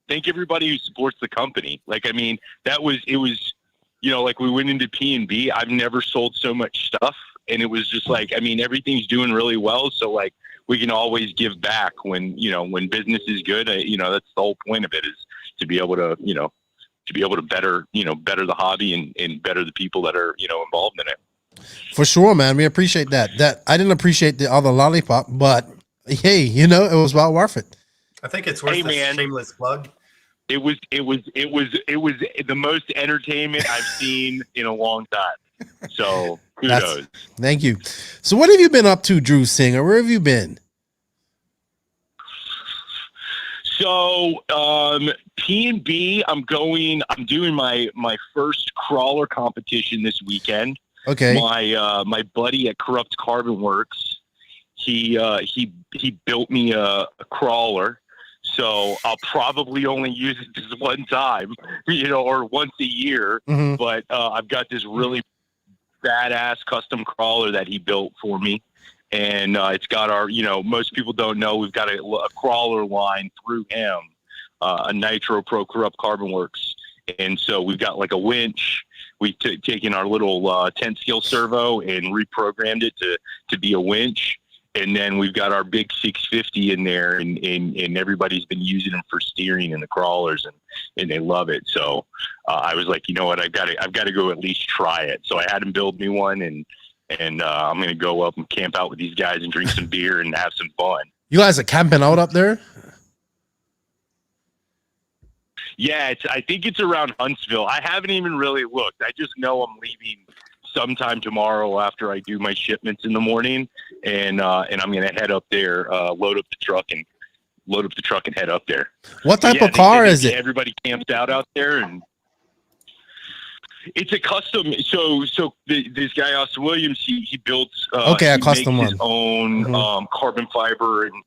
Thank everybody who supports the company. Like, I mean, it was, like we went into P&B. I've never sold so much stuff. And it was just like, I mean, everything's doing really well. So like, we can always give back when business is good. That's the whole point of it, is to be able to, better the hobby and better the people that are, involved in it. For sure, man. We appreciate that. I didn't appreciate the other lollipop, but hey, it was well worth it. I think it's worth a shameless plug. It was the most entertainment I've seen in a long time. So kudos. Thank you. So what have you been up to, Drew Singer? Where have you been? So P&B, I'm doing my first crawler competition this weekend. Okay. My buddy at Corrupt Carbon Works, he built me a crawler. So I'll probably only use it just one time, or once a year. Mm-hmm. But I've got this really badass custom crawler that he built for me. And it's got our, most people don't know, we've got a crawler line through him, a Nitro Pro Corrupt Carbon Works. And so we've got like a winch. We've taken our little 10 scale servo and reprogrammed it to be a winch. And then we've got our big 650 in there, and everybody's been using them for steering in the crawlers, and they love it. So I was like, you know what, I've got to go at least try it. So I had him build me one, and and I'm going to go up and camp out with these guys and drink some beer and have some fun. You guys are camping out up there? Yeah, I think it's around Huntsville. I haven't even really looked. I just know I'm leaving sometime tomorrow after I do my shipments in the morning, and I'm going to head up there, load up the truck and head up there. What type of car is it? Everybody camps out there, and it's a custom. So this guy Austin Williams, he builds. A custom makes one. his own carbon fiber, and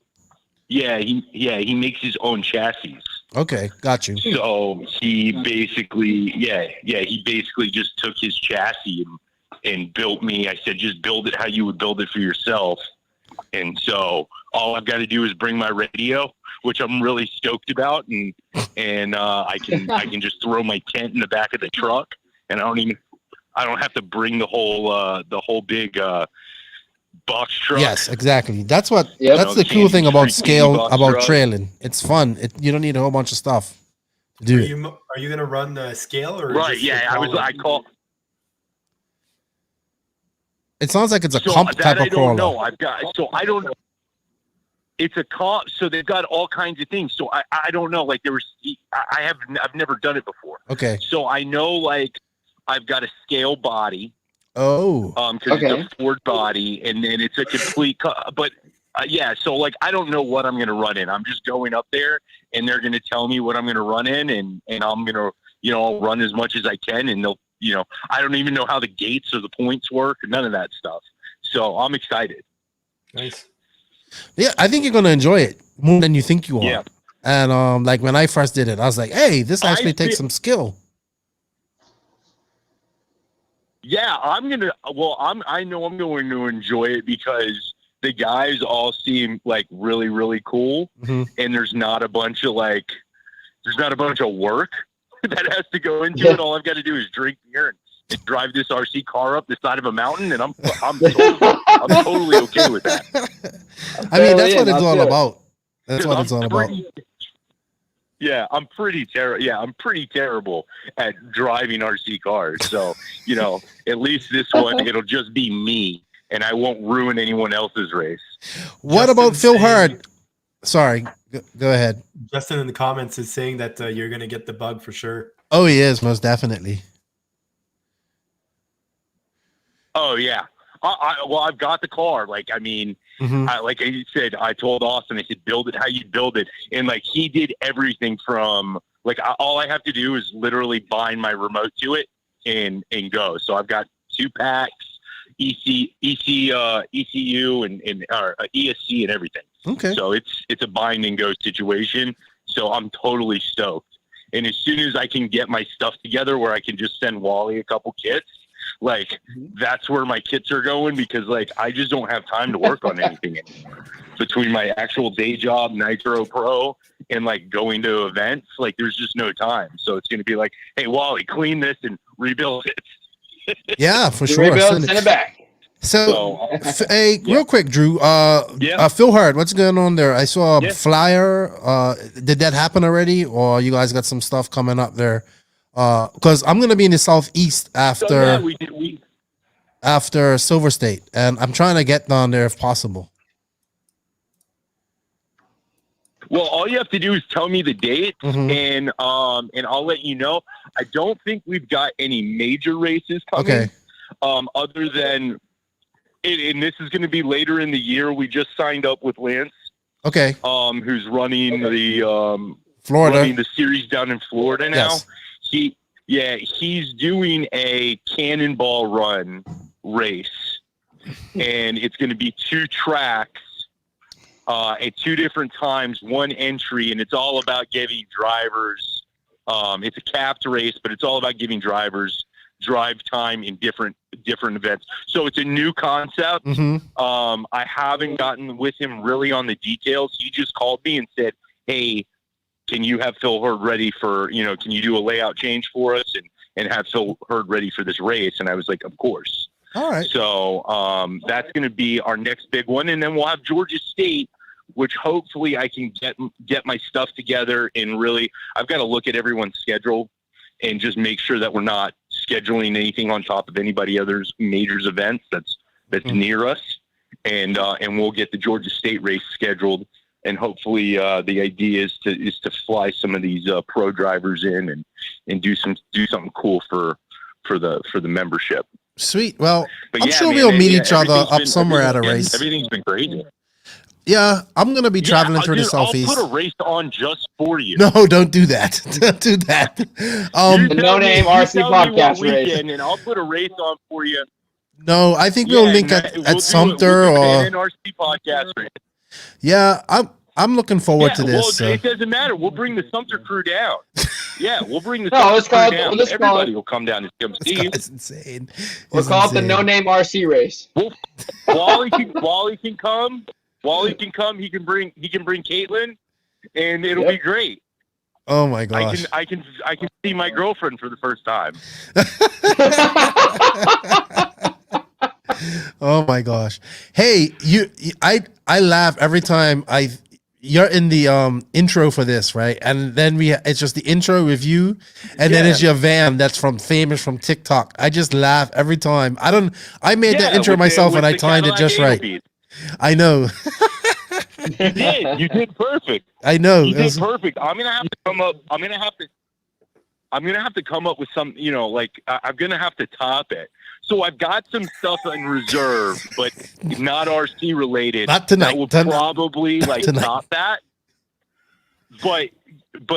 he makes his own chassis. Okay, got you. So he basically, he basically just took his chassis and built me. I said, just build it how you would build it for yourself. And so all I've got to do is bring my radio, which I'm really stoked about, and I can just throw my tent in the back of the truck, and I don't have to bring the whole big box truck. Yes, exactly. That's the cool thing about trailing. It's fun. You don't need a whole bunch of stuff to do. Are you going to run the scale or right? Yeah, I call. It sounds like it's a comp type of crawler. No, I don't know. It's a comp, so they've got all kinds of things. So I don't know. Like I've never done it before. Okay. So I know like I've got a scale body. Oh. Because it's a Ford body, and then it's a complete. So like I don't know what I'm going to run in. I'm just going up there, and they're going to tell me what I'm going to run in, and I'm going to I'll run as much as I can, and they'll. I don't even know how the gates or the points work, none of that stuff. So I'm excited. Nice. Yeah, I think you're going to enjoy it more than you think you are. Yeah. And like when I first did it, I was like, hey, this actually takes some skill. Yeah, I know I'm going to enjoy it because the guys all seem like really, really cool. Mm-hmm. And there's not a bunch of work that has to go into it. All I've got to do is drink beer and drive this RC car up the side of a mountain, and I'm totally okay with that. I mean, that's what it's all about. That's what it's all about. Yeah, I'm pretty terrible at driving RC cars. So, at least this one, it'll just be me, and I won't ruin anyone else's race. What about Phil Hard? Sorry, go ahead. Justin in the comments is saying that you're going to get the bug for sure. Oh, he is, most definitely. Oh, yeah. I've got the car. Like, I mean, like I said, I told Austin, I said, build it how you build it. And, like, he did everything from, like, all I have to do is literally bind my remote to it and go. So I've got 2 packs, ECU, and ESC and everything. Okay. So it's a bind and go situation. So I'm totally stoked. And as soon as I can get my stuff together where I can just send Wallie a couple kits, like that's where my kits are going, because like I just don't have time to work on anything anymore. Between my actual day job, Nitro Pro, and like going to events, like there's just no time. So it's going to be like, hey, Wallie, clean this and rebuild it. Yeah, for sure. Rebuild, send it back. So, real quick, Drew. Phil Hard, what's going on there? I saw a flyer. Did that happen already, or you guys got some stuff coming up there? Because I'm gonna be in the southeast after after Silver State, and I'm trying to get down there if possible. Well, all you have to do is tell me the date, and I'll let you know. I don't think we've got any major races coming. Okay. Other than. And this is going to be later in the year. We just signed up with Lance. Okay. Who's running the Florida, running the series down in Florida now. Yes. He's doing a Cannonball Run Race, and it's going to be 2 tracks at 2 different times, 1 entry, and it's all about giving drivers. It's a capped race, but it's all about giving drivers drive time in different events. So it's a new concept. I haven't gotten with him really on the details. He just called me and said, hey, can you have Phil Hurd ready for, can you do a layout change for us and have Phil Hurd ready for this race? And I was like, of course. All right. So that's going to be our next big one. And then we'll have Georgia State, which hopefully I can get my stuff together, and really, I've got to look at everyone's schedule and just make sure that we're not scheduling anything on top of anybody other's majors events. that's near us, and we'll get the Georgia State race scheduled. And hopefully, the idea is to fly some of these pro drivers in and do something cool for the membership. Sweet. Well, But I'm yeah, sure man, we'll meet each other everything's up been- somewhere at a everything's race. been- Everything's been crazy. Yeah, I'm gonna be traveling through the Dude, southeast. I'll put a race on just for you. No, don't do that. Don't do that. You The tell No me- Name you RC tell me what podcast race. weekend, and I'll put a race on for you. No, I think we'll link and at, we'll at do Sumter we'll do or an NNRC podcast race. yeah. I'm looking forward to Well, this. it doesn't matter. We'll bring the Sumter crew down. Yeah, we'll bring the No, Sumter let's crew call it- down. let's call Everybody it- will come down and come This see. guy's insane. We'll He's call it the insane. No Name RC race. Wally can come. Wally can come. He can bring Caitlin, and it'll be great. Oh my gosh. I can see my girlfriend for the first time. Oh my gosh. Hey, I laugh every time you're in the intro for this, right? And then it's just the intro with you, and then it's your van that's famous from TikTok. I just laugh every time. I made that intro myself and I timed it just right. I know. You did perfect. I know. You did perfect. I'm gonna have to come up. I'm gonna have to come up with some. I'm gonna have to top it. So I've got some stuff in reserve, but not RC related. Not tonight. That will probably top that. But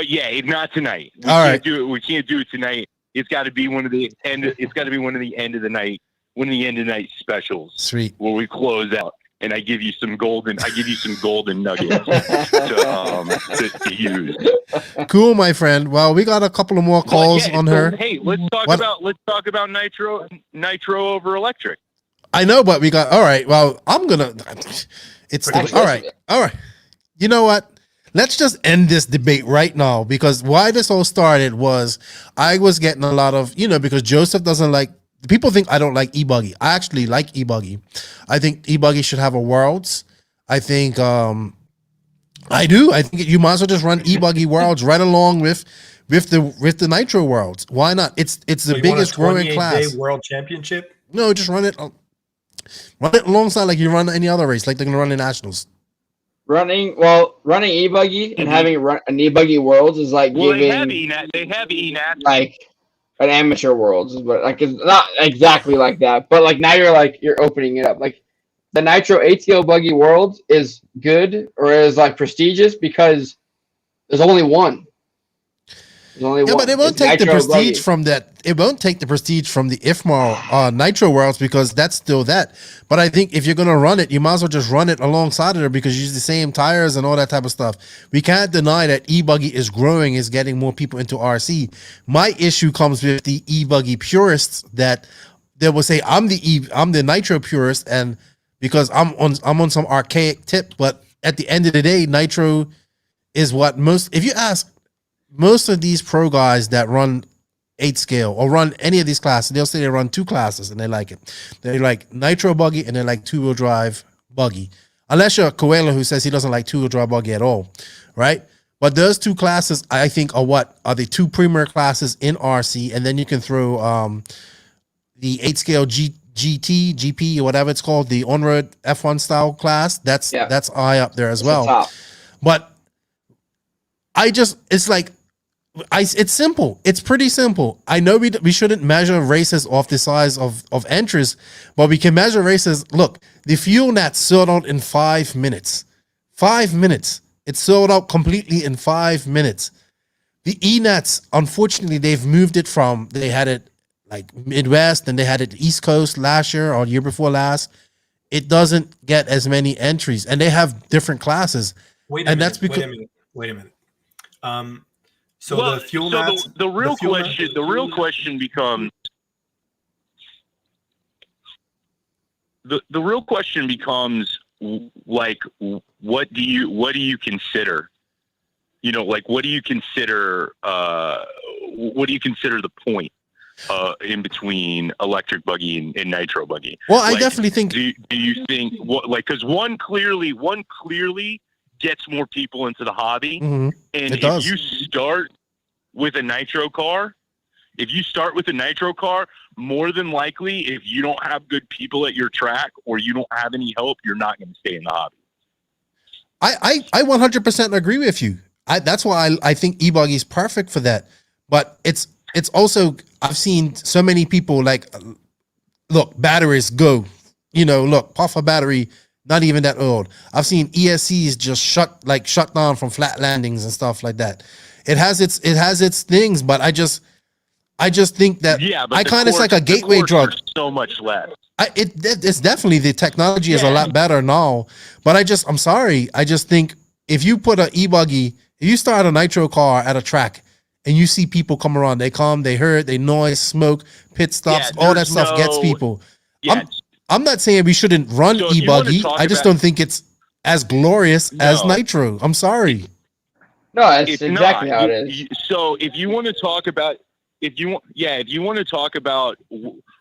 yeah, not tonight. We All can't right. do it. We can't do it tonight. It's got to be one of the end. It's got to be one of the end of the night. One of the end of night specials. Sweet. Where we close out. And I give you some golden nuggets to use. Cool, my friend. Well, we got a couple of more calls on her. Hey, let's talk about nitro over electric. I know, but we got all right. Well, I'm gonna. All right. You know what? Let's just end this debate right now, because why this all started was I was getting a lot of, because Joseph doesn't like. People think I don't like e-buggy. I actually like e-buggy. I think e-buggy should have a Worlds. I think I do. I think you might as well just run e-buggy Worlds right along with the Nitro Worlds. Why not? It's the biggest growing class. World Championship? No, just run it alongside like you run any other race, like they're gonna run the nationals. Running e-buggy and having an e-buggy Worlds is like giving. They have e-nat. Like an amateur Worlds, but like it's not exactly like that. But like now you're opening it up. Like the Nitro 8-scale buggy Worlds is good or is like prestigious because there's only one. Yeah, but it won't take the prestige from that. It won't take the prestige from the IFMAR Nitro Worlds, because that's still that. But I think if you're gonna run it, you might as well just run it alongside of it, because you use the same tires and all that type of stuff. We can't deny that e-buggy is growing, is getting more people into RC. My issue comes with the e-buggy purists that they will say I'm the Nitro purist, and because I'm on some archaic tip. But at the end of the day, Nitro is what most. If you ask most of these pro guys that run 8-scale or run any of these classes, they'll say they run 2 classes and they like it. They like Nitro buggy and they like 2-wheel drive buggy. Unless you're a Coelho who says he doesn't like 2-wheel drive buggy at all, right? But those 2 classes, I think, are the 2 premier classes in RC, and then you can throw the 8-scale GT, GP, or whatever it's called, the on-road F1 style class. That's high up there as well. But it's simple. It's pretty simple. I know we shouldn't measure races off the size of entries, but we can measure races. Look, the fuel net sold out in 5 minutes. 5 minutes. It sold out completely in 5 minutes. The E-nets, unfortunately, they've moved it from, they had it like Midwest and they had it East Coast last year or year before last. It doesn't get as many entries, and they have different classes. Wait a minute. So the fuel mats, the real question becomes the real question becomes like, what do you consider? Like, what do you consider the point in between electric buggy and nitro buggy? Well, I definitely think. Do you think because one clearly gets more people into the hobby, Mm-hmm. and if you start with a nitro car, If you start with a nitro car, more than likely, if you don't have good people at your track or you don't have any help, you're not going to stay in the hobby. I 100% agree with you. That's why I think e-buggy is perfect for that. But it's also, I've seen so many people like, look, batteries go, look, puffer battery, not even that old. I've seen ESCs just shut down from flat landings and stuff like that. It has its things, but I just think that but it's like a gateway drug. So much less. It's definitely, the technology is a lot better now, but I'm sorry. I just think if you put an e-buggy, if you start a nitro car at a track and you see people come around, they come, they hurt, they noise, smoke, pit stops, all that stuff gets people. Yeah. I'm not saying we shouldn't run e-buggy. I just don't think it's as glorious as nitro. I'm sorry. No, it's exactly how it is. So if you want to talk about, if you want to talk about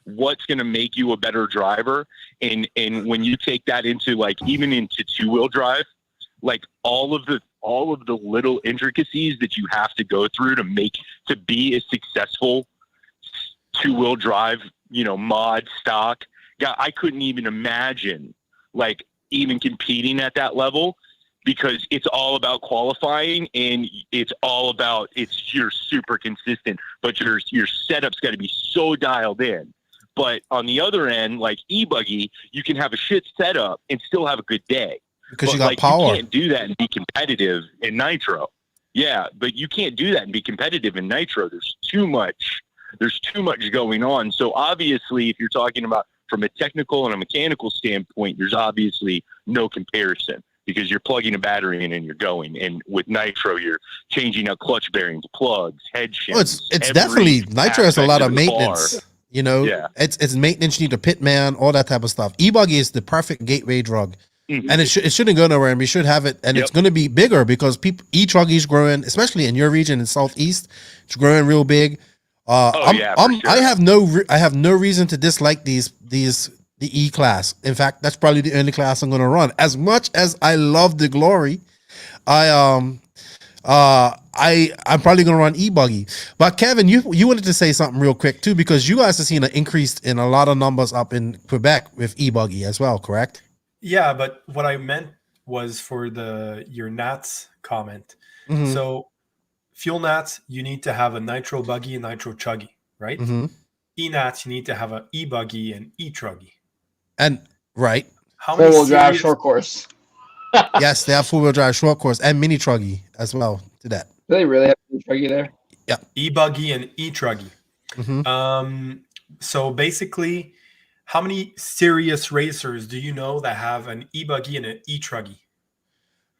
what's going to make you a better driver, and when you take that into like even into two-wheel drive, like all of the little intricacies that you have to go through to be a successful two-wheel drive, mod stock. God, I couldn't even imagine like even competing at that level, because it's all about qualifying and you're super consistent, but your setup's got to be so dialed in. But on the other end, like e-buggy, you can have a shit setup and still have a good day. Because you got power. You can't do that and be competitive in nitro. Yeah, but you can't do that and be competitive in nitro. There's too much going on. So obviously, if you're talking about from a technical and a mechanical standpoint, there's obviously no comparison, because you're plugging a battery in and you're going. And with nitro, you're changing out clutch bearings, plugs, head shims. Well, it's definitely, nitro has a lot of maintenance. It's maintenance. You need a pit man, all that type of stuff. E-buggy is the perfect gateway drug. Mm-hmm. And it shouldn't go nowhere, and we should have it, and it's going to be bigger because e-truggy is growing, especially in your region in Southeast. It's growing real big. I have no reason to dislike the E-class. In fact, that's probably the only class I'm going to run. As much as I love the Glory, I'm probably going to run e-buggy. But Kevin, you wanted to say something real quick too, because you guys have seen an increase in a lot of numbers up in Quebec with e-buggy as well, correct? Yeah, but what I meant was for your Nats comment. Mm-hmm. So fuel Nats, you need to have a nitro buggy and nitro chuggy, right? Mm-hmm. E-Nats, you need to have an e-buggy and e-truggy. And right. How many four-wheel drive short course? Yes, they have four-wheel drive short course and mini truggy as well to that. Do they really have e-truggy there? Yeah. E-buggy and e-truggy. Mm-hmm. So basically, how many serious racers do you know that have an e-buggy and an e-truggy?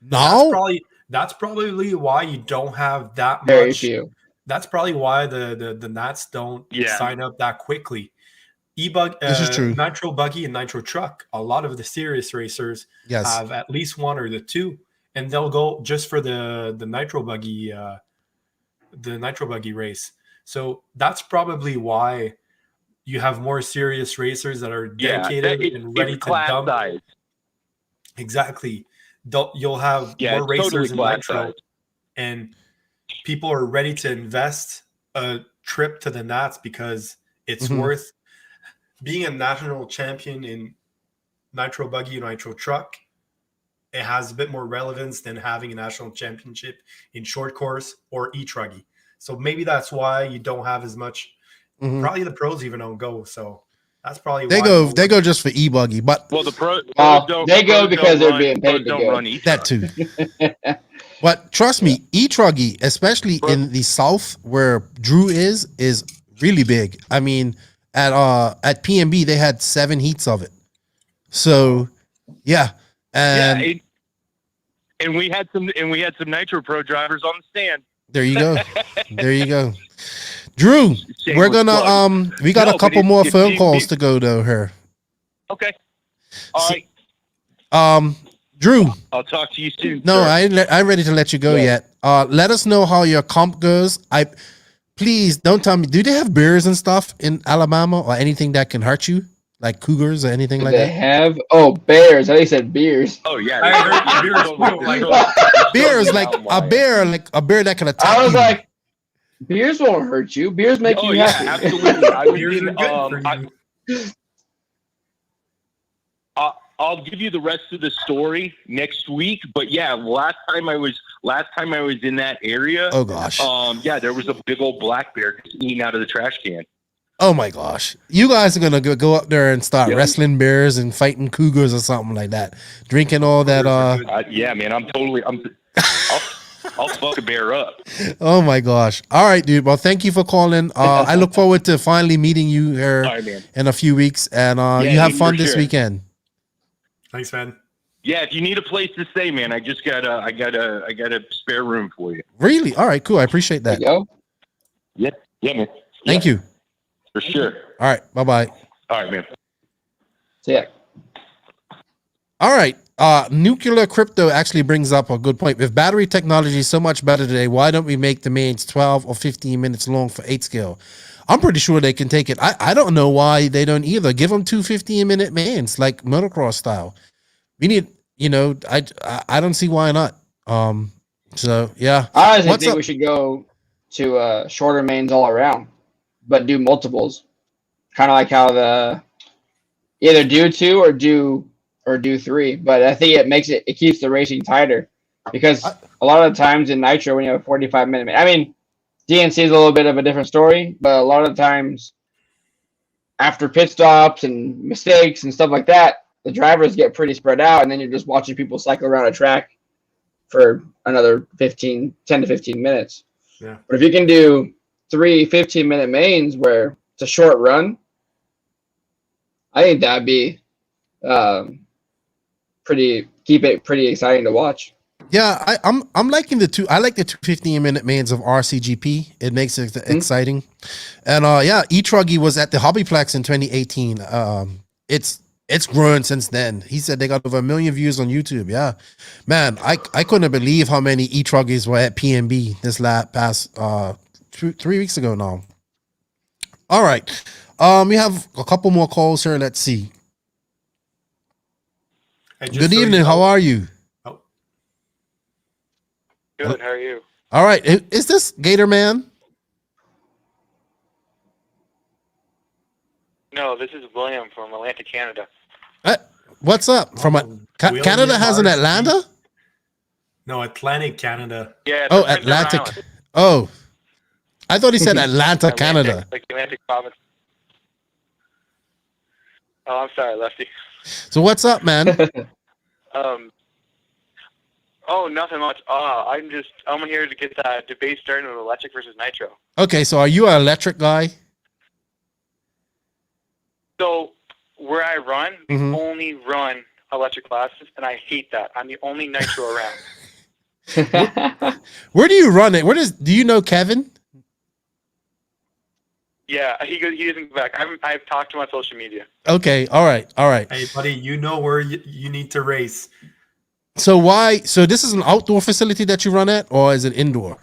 No. That's probably why you don't have that much. Very few. That's probably why the Nats don't sign up that quickly. This is true. Nitro buggy and nitro truck. A lot of the serious racers have at least one or the two, and they'll go just for the nitro buggy race. So that's probably why you have more serious racers that are dedicated and ready to dump. Size. Exactly. You'll have more racers in nitro, and people are ready to invest a trip to the Nats because it's worth being a national champion in nitro buggy and nitro truck. It has a bit more relevance than having a national championship in short course or e-truggy. So maybe that's why you don't have as much. Probably the pros even don't go. So that's probably why they go just for e-buggy. But the pros they go because they're being paid to go. That too. But trust me, e-truggy, especially in the South where Drew is really big. I mean, at PNB they had 7 heats of it. So and we had some Nitro Pro drivers on the stand. There you go. Drew, we're gonna we got a couple more phone calls to go to her. Okay. All right. Drew. I'll talk to you soon. No, I'm ready to let you go yet. Let us know how your comp goes. Please don't tell me. Do they have bears and stuff in Alabama or anything that can hurt you, like cougars or anything like that? They have bears. I said beers. Oh yeah, bears, bears like a bear that can attack. I was you. like, Beers won't hurt you. Beers make Oh you yeah, happy. absolutely. I was Beers in, are good for you. I'll give you the rest of the story next week. But yeah, last time I was in that area. Oh gosh. Yeah, there was a big old black bear just eating out of the trash can. Oh my gosh. You guys are gonna go up there and start wrestling bears and fighting cougars or something like that. Drinking all that Yeah, man, I'll fuck a bear up. Oh my gosh. All right, dude. Well, thank you for calling. I look forward to finally meeting you here All right, man. in a few weeks, and you have fun this weekend. Thanks, man. Yeah, if you need a place to stay, man, I got a spare room for you. Really? All right, cool. I appreciate that. There you go. Yeah, man. Thank you. For sure. All right. Bye-bye. All right, man. So yeah. All right. Nuclear crypto actually brings up a good point. If battery technology is so much better today, why don't we make the mains 12 or 15 minutes long for 8 scale? I'm pretty sure they can take it. I don't know why they don't either. Give them 2 15-minute mains like motocross style. We need, I don't see why not. So yeah. I honestly think we should go to shorter mains all around, but do multiples. Kind of like how the either do 2 or do 3. But I think it keeps the racing tighter, because a lot of the times in Nitro when you have a 45-minute, I mean, DNC is a little bit of a different story, but a lot of the times after pit stops and mistakes and stuff like that, the drivers get pretty spread out, and then you're just watching people cycle around a track for another 10 to 15 minutes. Yeah. But if you can do 3 15-minute mains where it's a short run, I think that'd be keep it pretty exciting to watch. Yeah, I'm liking the 2. I like the 2 15-minute mains of RCGP. It makes it exciting. And E-Truggy was at the Hobbyplex in 2018. It's grown since then. He said they got over 1 million views on YouTube. Yeah, man, I couldn't believe how many E-Truggies were at PNB this past 3 weeks ago now. All right, we have a couple more calls here. Let's see. Hey, Good evening. How are you? Good. How are you? All right. Is this Gator Man? No, this is William from Atlanta, Canada. What's up? From Canada has an Atlanta? No, Atlantic Canada. Yeah. Oh, Atlantic. Oh, I thought he said Atlanta, Canada. Like the Atlantic province. Oh, I'm sorry, Lefty. So what's up, man? Oh, nothing much. I'm here to get that debate started with electric versus nitro. Okay, so are you an electric guy? So where I run, we only run electric classes, and I hate that. I'm the only nitro around. Where do you run it? Do you know Kevin? Yeah, he doesn't go back. I've talked to him on social media. Okay, all right. Hey, buddy, you know where you need to race. So this is an outdoor facility that you run at, or is it indoor?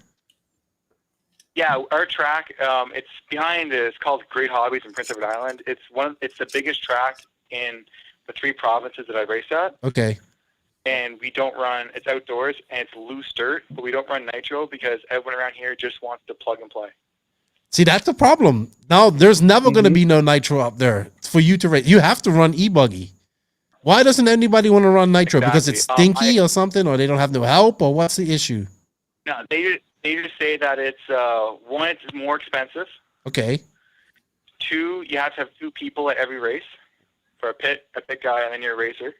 Yeah, our track, it's behind. It's called Great Hobbies in Prince Edward Island. It's the biggest track in the 3 provinces that I race at. Okay. And we don't run. It's outdoors and it's loose dirt, but we don't run nitro because everyone around here just wants to plug and play. See, that's the problem. Now there's never going to be no nitro up there for you to race. You have to run e-buggy. Why doesn't anybody want to run nitro? Exactly. Because it's stinky or something, or they don't have no help, or what's the issue? No, they just say that it's one, it's more expensive. Okay. 2, you have to have 2 people at every race for a pit guy, and then you're a racer.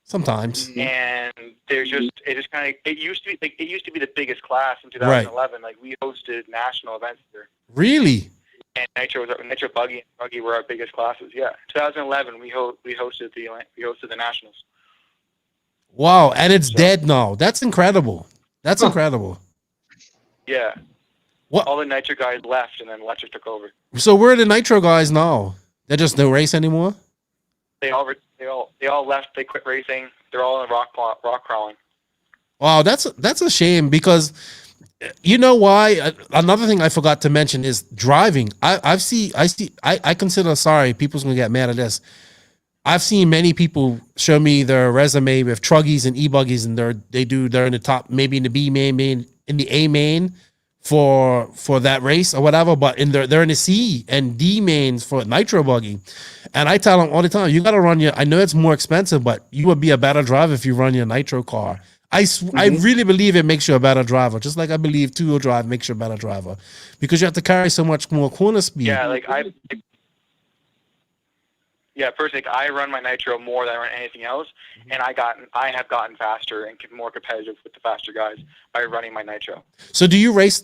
Sometimes. And it used to be the biggest class in 2011. Right. Like we hosted national events there. Really? And Nitro Buggy and Buggy were our biggest classes. Yeah, 2011 we hosted the nationals. Wow, and it's dead now. That's incredible. That's incredible. Yeah. What? All the Nitro guys left, and then Electric took over. So where are the Nitro guys now? They just don't race anymore? They all left. They quit racing. They're all in rock crawling. Wow, that's a shame, because you know why? Another thing I forgot to mention is driving. I consider, sorry, people's gonna get mad at this. I've seen many people show me their resume with truggies and e-buggies, and they're in the top, maybe in the B main, in the A main for that race or whatever, but they're in the C and D mains for Nitro buggy. And I tell them all the time, you got to run I know it's more expensive, but you would be a better driver if you run your Nitro car. I really believe it makes you a better driver, just like I believe two-wheel drive makes you a better driver, because you have to carry so much more corner speed. Yeah, personally, I run my Nitro more than I run anything else, and I have gotten faster and more competitive with the faster guys by running my Nitro. So do you race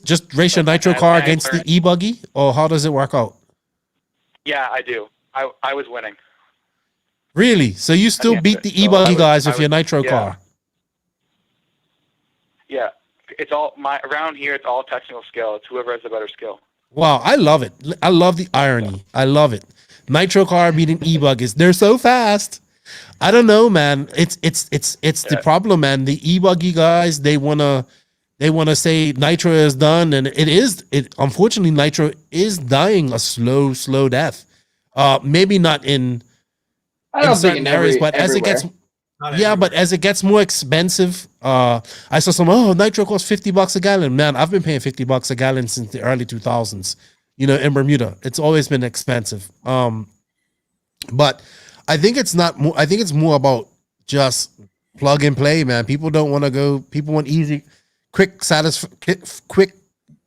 your Nitro car against the e-buggy, or how does it work out? Yeah, I do. I was winning. Really? So you still beat the e-buggy guys with your Nitro car? Yeah, it's all around here. It's all technical skill. It's whoever has the better skill. Wow, I love it. I love the irony. I love it. Nitro car beating e-buggies. They're so fast. I don't know, man. It's the problem, man. The e-buggy guys, they wanna say Nitro is done, and unfortunately Nitro is dying a slow death. Maybe not in certain areas, but as it gets but as it gets more expensive, I saw Nitro costs $50 a gallon. Man, I've been paying $50 a gallon since the early 2000s. In Bermuda, it's always been expensive. But I think it's not more. I think it's more about just plug and play, man. People don't want to go. People want easy, quick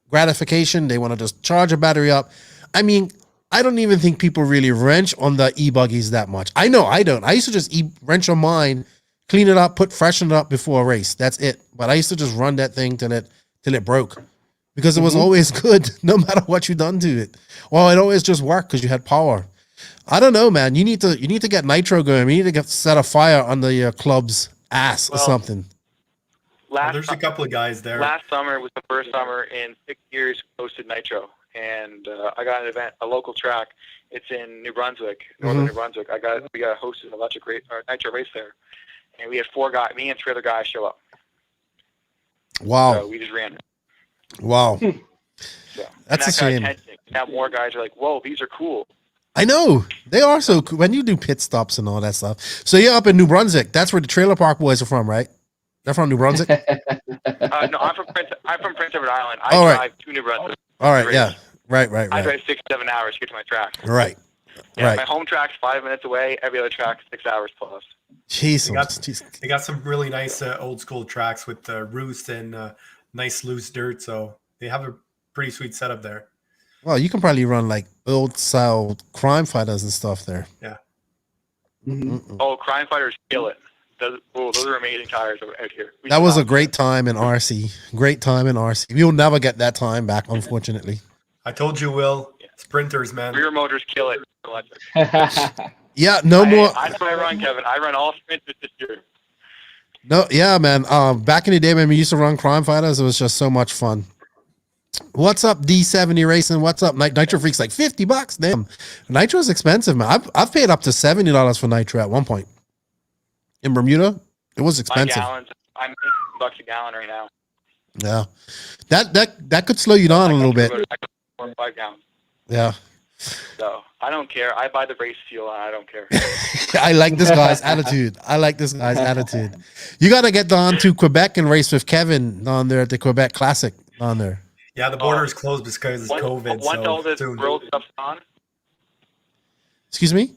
gratification. They want to just charge a battery up. I mean, I don't even think people really wrench on the e-buggies that much. I know I don't. I used to just wrench on mine, clean it up, freshen it up before a race. That's it. But I used to just run that thing till it broke, because it was always good, no matter what you done to it. Well, it always just worked because you had power. I don't know, man. You need to get Nitro going. You need to set a fire under your club's ass or something. There's a couple of guys there. Last summer was the first summer in 6 years we hosted Nitro, and I got an event, a local track. It's in New Brunswick, northern New Brunswick. We got hosted an Nitro race there, and we had me and 3 other guys show up. Wow. So we just ran it. Wow. So, that's a shame. Now more guys are like, whoa, these are cool. I know. They are so cool when you do pit stops and all that stuff. So you're up in New Brunswick. That's where the Trailer Park Boys are from, right? They're from New Brunswick? No, I'm from Prince Edward Island. I drive to New Brunswick. All right, yeah. Right. I drive 6-7 hours to get to my track. Right. Yeah, my home track's 5 minutes away. Every other track's 6 hours plus. Jesus. They got some really nice old school tracks with roost and nice loose dirt. So they have a pretty sweet setup there. Well, you can probably run like old style crime fighters and stuff there. Yeah. Oh, crime fighters kill it. Those are amazing tires out here. That was a great time in RC. Great time in RC. We'll never get that time back, unfortunately. I told you, Will. Sprinters, man. Rear motors kill it. Yeah, no more. I run, Kevin. I run all sprinters this year. No, yeah, man. Back in the day when we used to run crime fighters, it was just so much fun. What's up, D70 Racing? What's up, Nitro Freaks? Like $50. Damn, Nitro is expensive, man. I've paid up to $70 for Nitro at one point in Bermuda. It was expensive. I'm $8 a gallon right now. Yeah, that could slow you down a little bit. 4 or 5 gallons. Yeah. So I don't care. I buy the race fuel and I don't care. I like this guy's attitude. You got to get down to Quebec and race with Kevin down there at the Quebec Classic down there. Yeah, the border is closed because it's COVID. Once all this world stuff's on. Excuse me?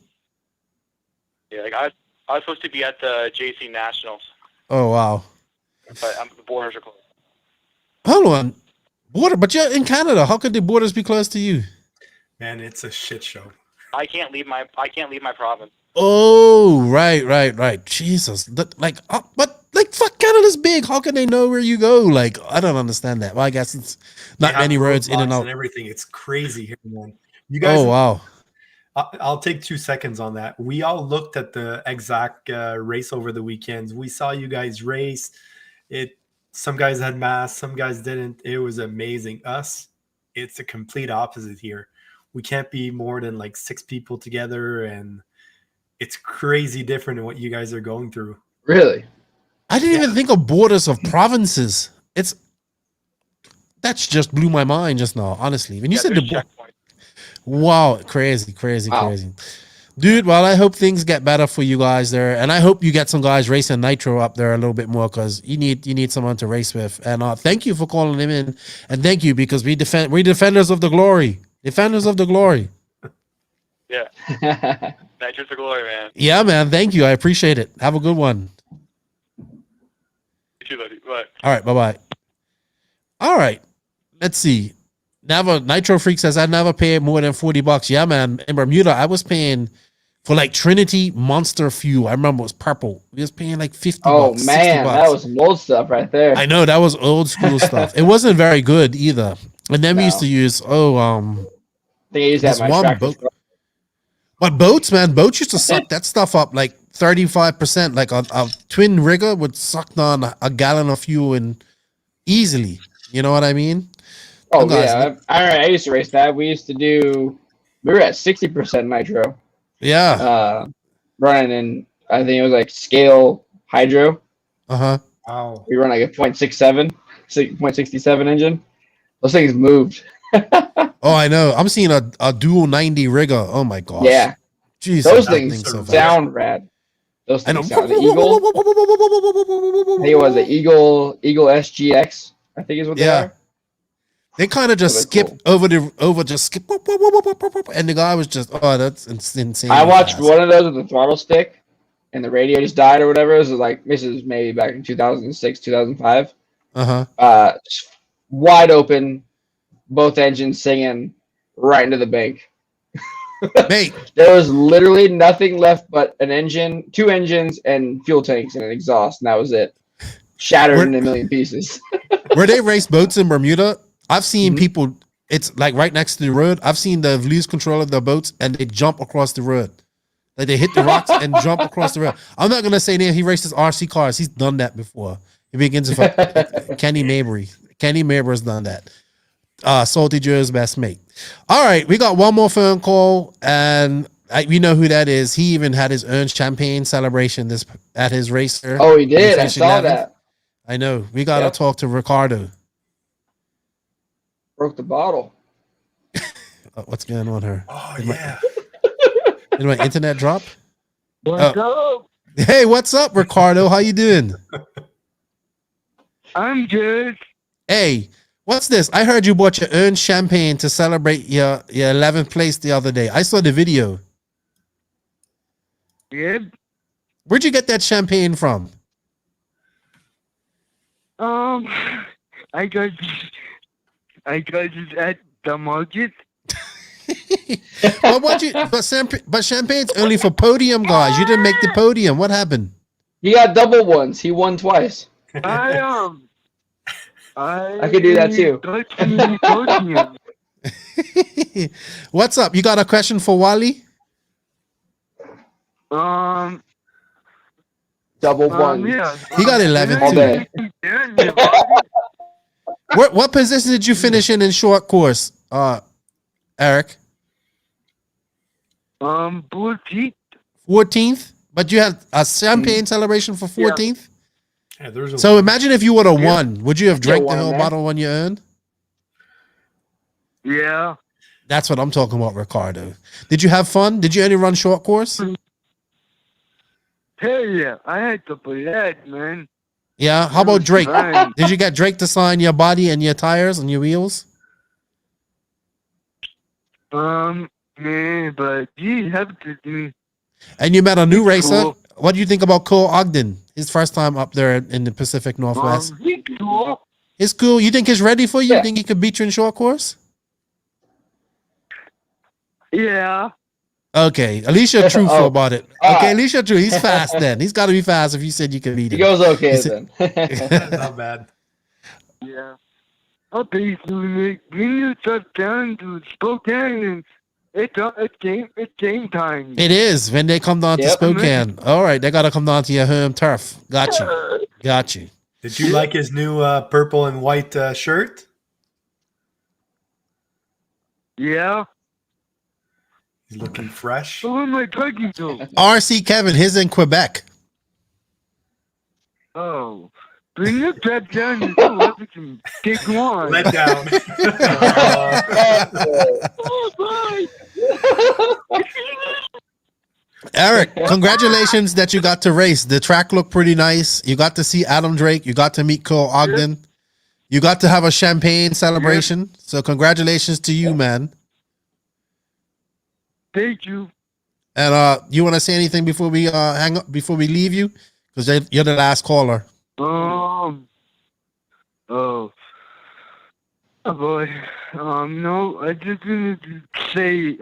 Yeah, like I was supposed to be at the JC Nationals. Oh, wow. But the borders are closed. Hold on. But you're in Canada. How could the borders be closed to you? Man, it's a shit show. I can't leave my province. Oh, right. Jesus. But fuck, Canada's big. How can they know where you go? Like, I don't understand that. Well, I guess it's not many roads in and out. And everything. It's crazy here, man. You guys. Oh, wow. I'll take 2 seconds on that. We all looked at the exact race over the weekends. We saw you guys race. Some guys had masks, some guys didn't. It was amazing. It's a complete opposite here. We can't be more than like 6 people together, and it's crazy different than what you guys are going through. Really? I didn't even think of borders of provinces. That's just blew my mind just now, honestly. When you said the checkpoint. wow, crazy. Dude, well, I hope things get better for you guys there, and I hope you get some guys racing Nitro up there a little bit more because you need someone to race with. And thank you for calling him in, and thank you because we defenders of the glory, defenders of the glory. Yeah. Nitro's the glory, man. Yeah, man. Thank you. I appreciate it. Have a good one. You too, buddy. Bye. All right. Bye bye. All right. Let's see. Nitro Freak says I never paid more than $40. Yeah, man. In Bermuda, I was paying for like Trinity Monster Fuel. I remember it was purple. We was paying like $50. Oh man, $60. that was some old stuff right there. I know that was old school stuff. It wasn't very good either. And then we used to use I think I used that this in my one tractor boat. truck. But boats, man, boats used to suck that stuff up like 35%. Like a twin rigger would suck down a gallon of fuel and easily. You know what I mean? Oh Guys, yeah, I used to race that. We were at 60% nitro. Yeah. Running in, I think it was like scale hydro. Uh-huh. Wow. We run like a 0.67 engine. Those things moved. Oh, I know. I'm seeing a dual 90 rigger. Oh my gosh. Yeah. Jeez, those that things thing's so fast. sound rad. Those I know. things sound. The Eagle. I think it was the Eagle SGX. I think is what they are. They kind of just skip over, and the guy was just, that's insane. I watched one of those with the throttle stick, and the radio just died or whatever. This is maybe back in 2006, 2005. Just wide open, both engines singing right into the bank. Mate, there was literally nothing left but an engine, two engines, and fuel tanks and an exhaust, and that was it. Shattered in a million pieces. Where they race boats in Bermuda, I've seen people, it's like right next to the road. I've seen them lose control of their boats and they jump across the road. Like they hit the rocks and jump across the road. I'm not going to say that he races RC cars. He's done that before. He begins with Kenny Mabry. Kenny Mabry's done that. Salty Joe's best mate. All right, we got one more phone call and we know who that is. He even had his own champagne celebration at his racer. Oh, he did. I saw that. I know. We got to talk to Ricardo. Broke the bottle. What's going on here? Oh, yeah. Did my internet drop? What's up? Hey, what's up, Ricardo? How you doing? I'm good. Hey, what's this? I heard you bought your own champagne to celebrate your 11th place the other day. I saw the video. Yeah. Where'd you get that champagne from? I got it at the market. But champagne's only for podium guys. You didn't make the podium. What happened? He got double ones. He won twice. I could do that too. What's up? You got a question for Wallie? Double ones. Yeah. He got 11 all day. What position did you finish in short course, Eric? 14th. 14th? But you had a champagne celebration for 14th? Yeah, so imagine if you would have won. Would you have drank the whole bottle on your own? Yeah. That's what I'm talking about, Ricardo. Did you have fun? Did you only run short course? Hell yeah. I had to play that, man. Yeah. How about Drake? Fine. Did you get Drake to sign your body and your tires and your wheels? Man, but you have to do. And you met a new racer. Cool. What do you think about Cole Ogden? His first time up there in the Pacific Northwest. He's cool. It's cool. You think he's ready for you? Yeah. You think he could beat you in short course? Yeah. Okay, at least you're truthful about it. Okay, at least you're true. He's fast then. He's got to be fast if you said you could beat him. He goes okay then. Not bad. Yeah. I'll basically bring your stuff down to Spokane and it's game time. It is when they come down to Spokane. All right, they got to come down to your home turf. Got you. Got you. Did you like his new purple and white shirt? Yeah. He's looking fresh. Who am I talking to? RC Kevin, his in Quebec. Oh. Bring your trap down and so we can take one. Let down. Oh, bye. Eric, congratulations that you got to race. The track looked pretty nice. You got to see Adam Drake. You got to meet Cole Ogden. You got to have a champagne celebration. So congratulations to you, man. Thank you. And you want to say anything before we hang up, before we leave you? Because you're the last caller. Oh boy. No, I just wanted to say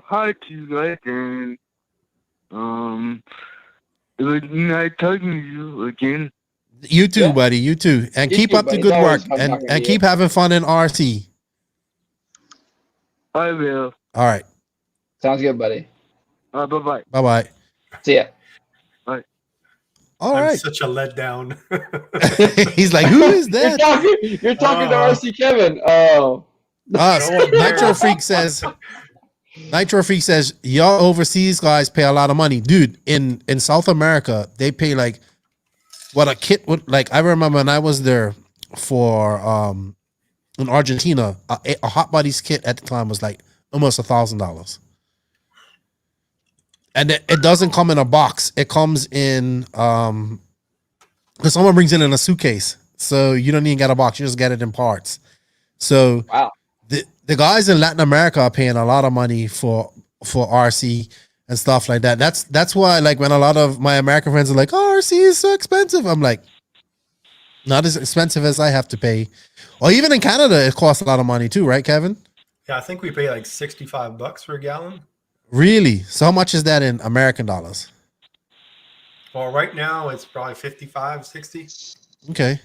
hi to you guys, and it was nice talking to you again. You too, buddy. You too. And You keep too, up the buddy. good It's always work. fun talking to And you. keep having fun in RC. I will. All right. Sounds good, buddy. Bye-bye. Bye-bye. See ya. Bye. All I'm right. such a letdown. He's like, who is that? You're talking to RC Kevin. Oh. Nitro Freak says, y'all overseas guys pay a lot of money. Dude, in South America, they pay like what a kit would like. I remember when I was there for in Argentina, a Hot Buddies kit at the time was like almost $1,000. And it doesn't come in a box. It comes in because someone brings it in a suitcase. So you don't even get a box, you just get it in parts. So wow. The guys in Latin America are paying a lot of money for RC and stuff like that. That's why, like, when a lot of my American friends are like, "Oh, RC is so expensive," I'm like, not as expensive as I have to pay. Or even in Canada, it costs a lot of money too, right, Kevin? Yeah, I think we pay like $65 for a gallon. Really? So how much is that in American dollars? Well, right now it's probably 55, 60. Okay.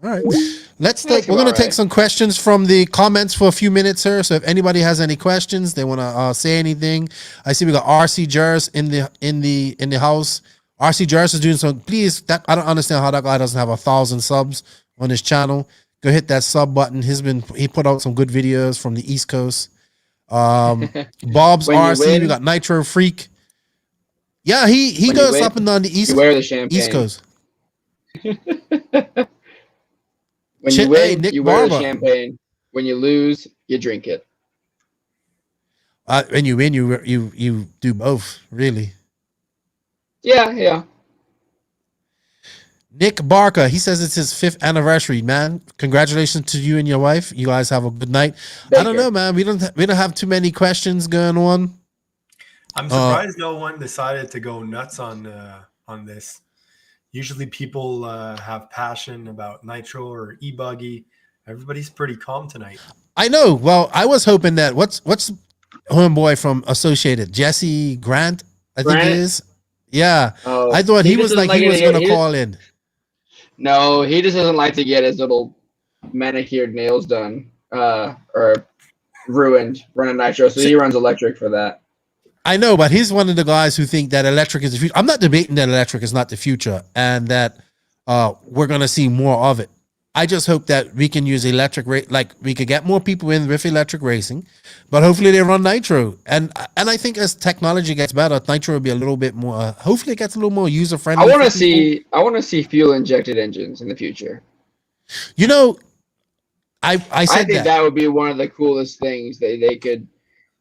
All right. We're That's going to about take right. some questions from the comments for a few minutes here. So if anybody has any questions, they want to say anything. I see we got RC Jers in the house. RC Jers is doing some. Please, I don't understand how that guy doesn't have 1,000 subs on his channel. Go hit that sub button. He put out some good videos from the East Coast. Bob's When you RC. win- We got Nitro Freak. Yeah, he When you goes win, up and down the You wear the champagne. East Coast. When Hey, you win, Nick you wear the Barber. champagne. When you lose, you drink it. When you win, you do both, really. Yeah. Nick Barker, he says it's his 5th anniversary, man. Congratulations to you and your wife. You guys have a good night. I don't Baker. know, man. We don't have too many questions going on. I'm surprised no one decided to go nuts on this. Usually people have passion about Nitro or e-buggy. Everybody's pretty calm tonight. I know. Well, I was hoping that what's homeboy from Associated, Jesse Grant, I think Grant? it is. Yeah. Oh, I thought he was doesn't like he it was to get- going to call in. No, he just doesn't like to get his little manicured nails done or ruined running Nitro. So he runs electric for that. I know, but he's one of the guys who think that electric is the future. I'm not debating that electric is not the future and that we're going to see more of it. I just hope that we can use electric, like we could get more people in with electric racing, but hopefully they run Nitro. And I think as technology gets better, Nitro will be a little bit more, hopefully it gets a little more user friendly. I want to see fuel injected engines in the future. You know, I said think that would be one of the coolest things they could.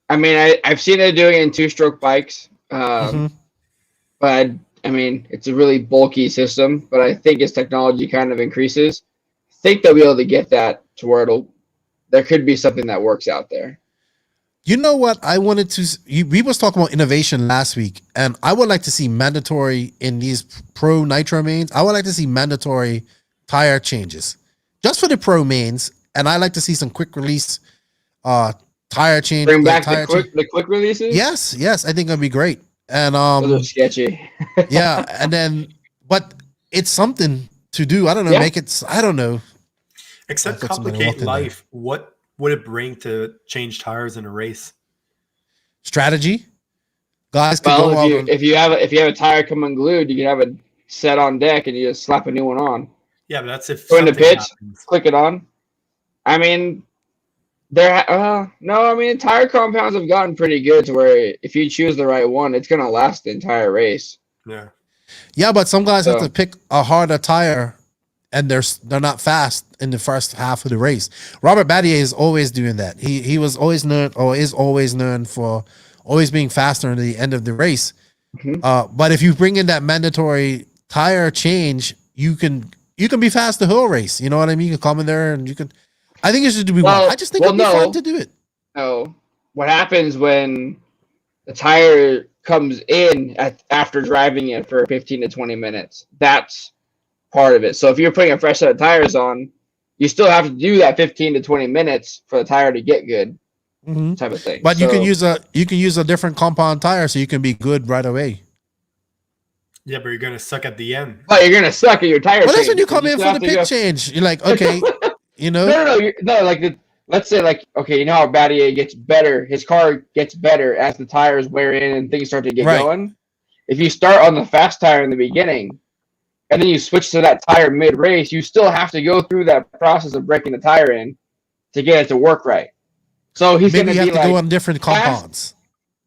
I mean, I've seen it doing it in 2-stroke bikes, but I mean, it's a really bulky system. But I think as technology kind of increases, I think they'll be able to get that to where there could be something that works out there. You know what? I wanted to. We was talking about innovation last week, and I would like to see mandatory in these pro Nitro mains. I would like to see mandatory tire changes just for the pro mains, and I like to see some quick release tire change. Bring back tire the quick releases. Yes, I think that'd be great. And Those are sketchy. yeah, and then but it's something to do. I don't know. Yeah. Make it. I don't know. Except I'll put some complicate in there. life. What would it bring to change tires in a race? Strategy. Guys could Well, go out if you have a tire come unglued, you can have it set on deck and you just slap a new one on. Yeah, but that's if Go into something pitch, happens. click it on. I mean, no. I mean, tire compounds have gotten pretty good to where if you choose the right one, it's gonna last the entire race. Yeah. Yeah, but some guys have So- to pick a harder tire, and they're not fast in the first half of the race. Robert Battier is always doing that. He was always known, or is always known for always being faster in the end of the race. But if you bring in that mandatory tire change, you can be fast the whole race. You know what I mean? You can come in there and you can. I think it should be one. I just think it'd be fun to do it. No, what happens when the tire comes in after driving it for 15 to 20 minutes? That's part of it. So if you're putting a fresh set of tires on, you still have to do that 15 to 20 minutes for the tire to get good, type of thing. But you can use a different compound tire, so you can be good right away. Yeah, but you're gonna suck at the end. But you're gonna suck at your tire. Well, that's when you come in for the pit change. You're like, okay, you know. No. Like let's say, like, okay, you know how Battier gets better. His car gets better as the tires wear in and things start to get going. If you start on the fast tire in the beginning, and then you switch to that tire mid-race, you still have to go through that process of breaking the tire in to get it to work right. So he's going to be go on different compounds.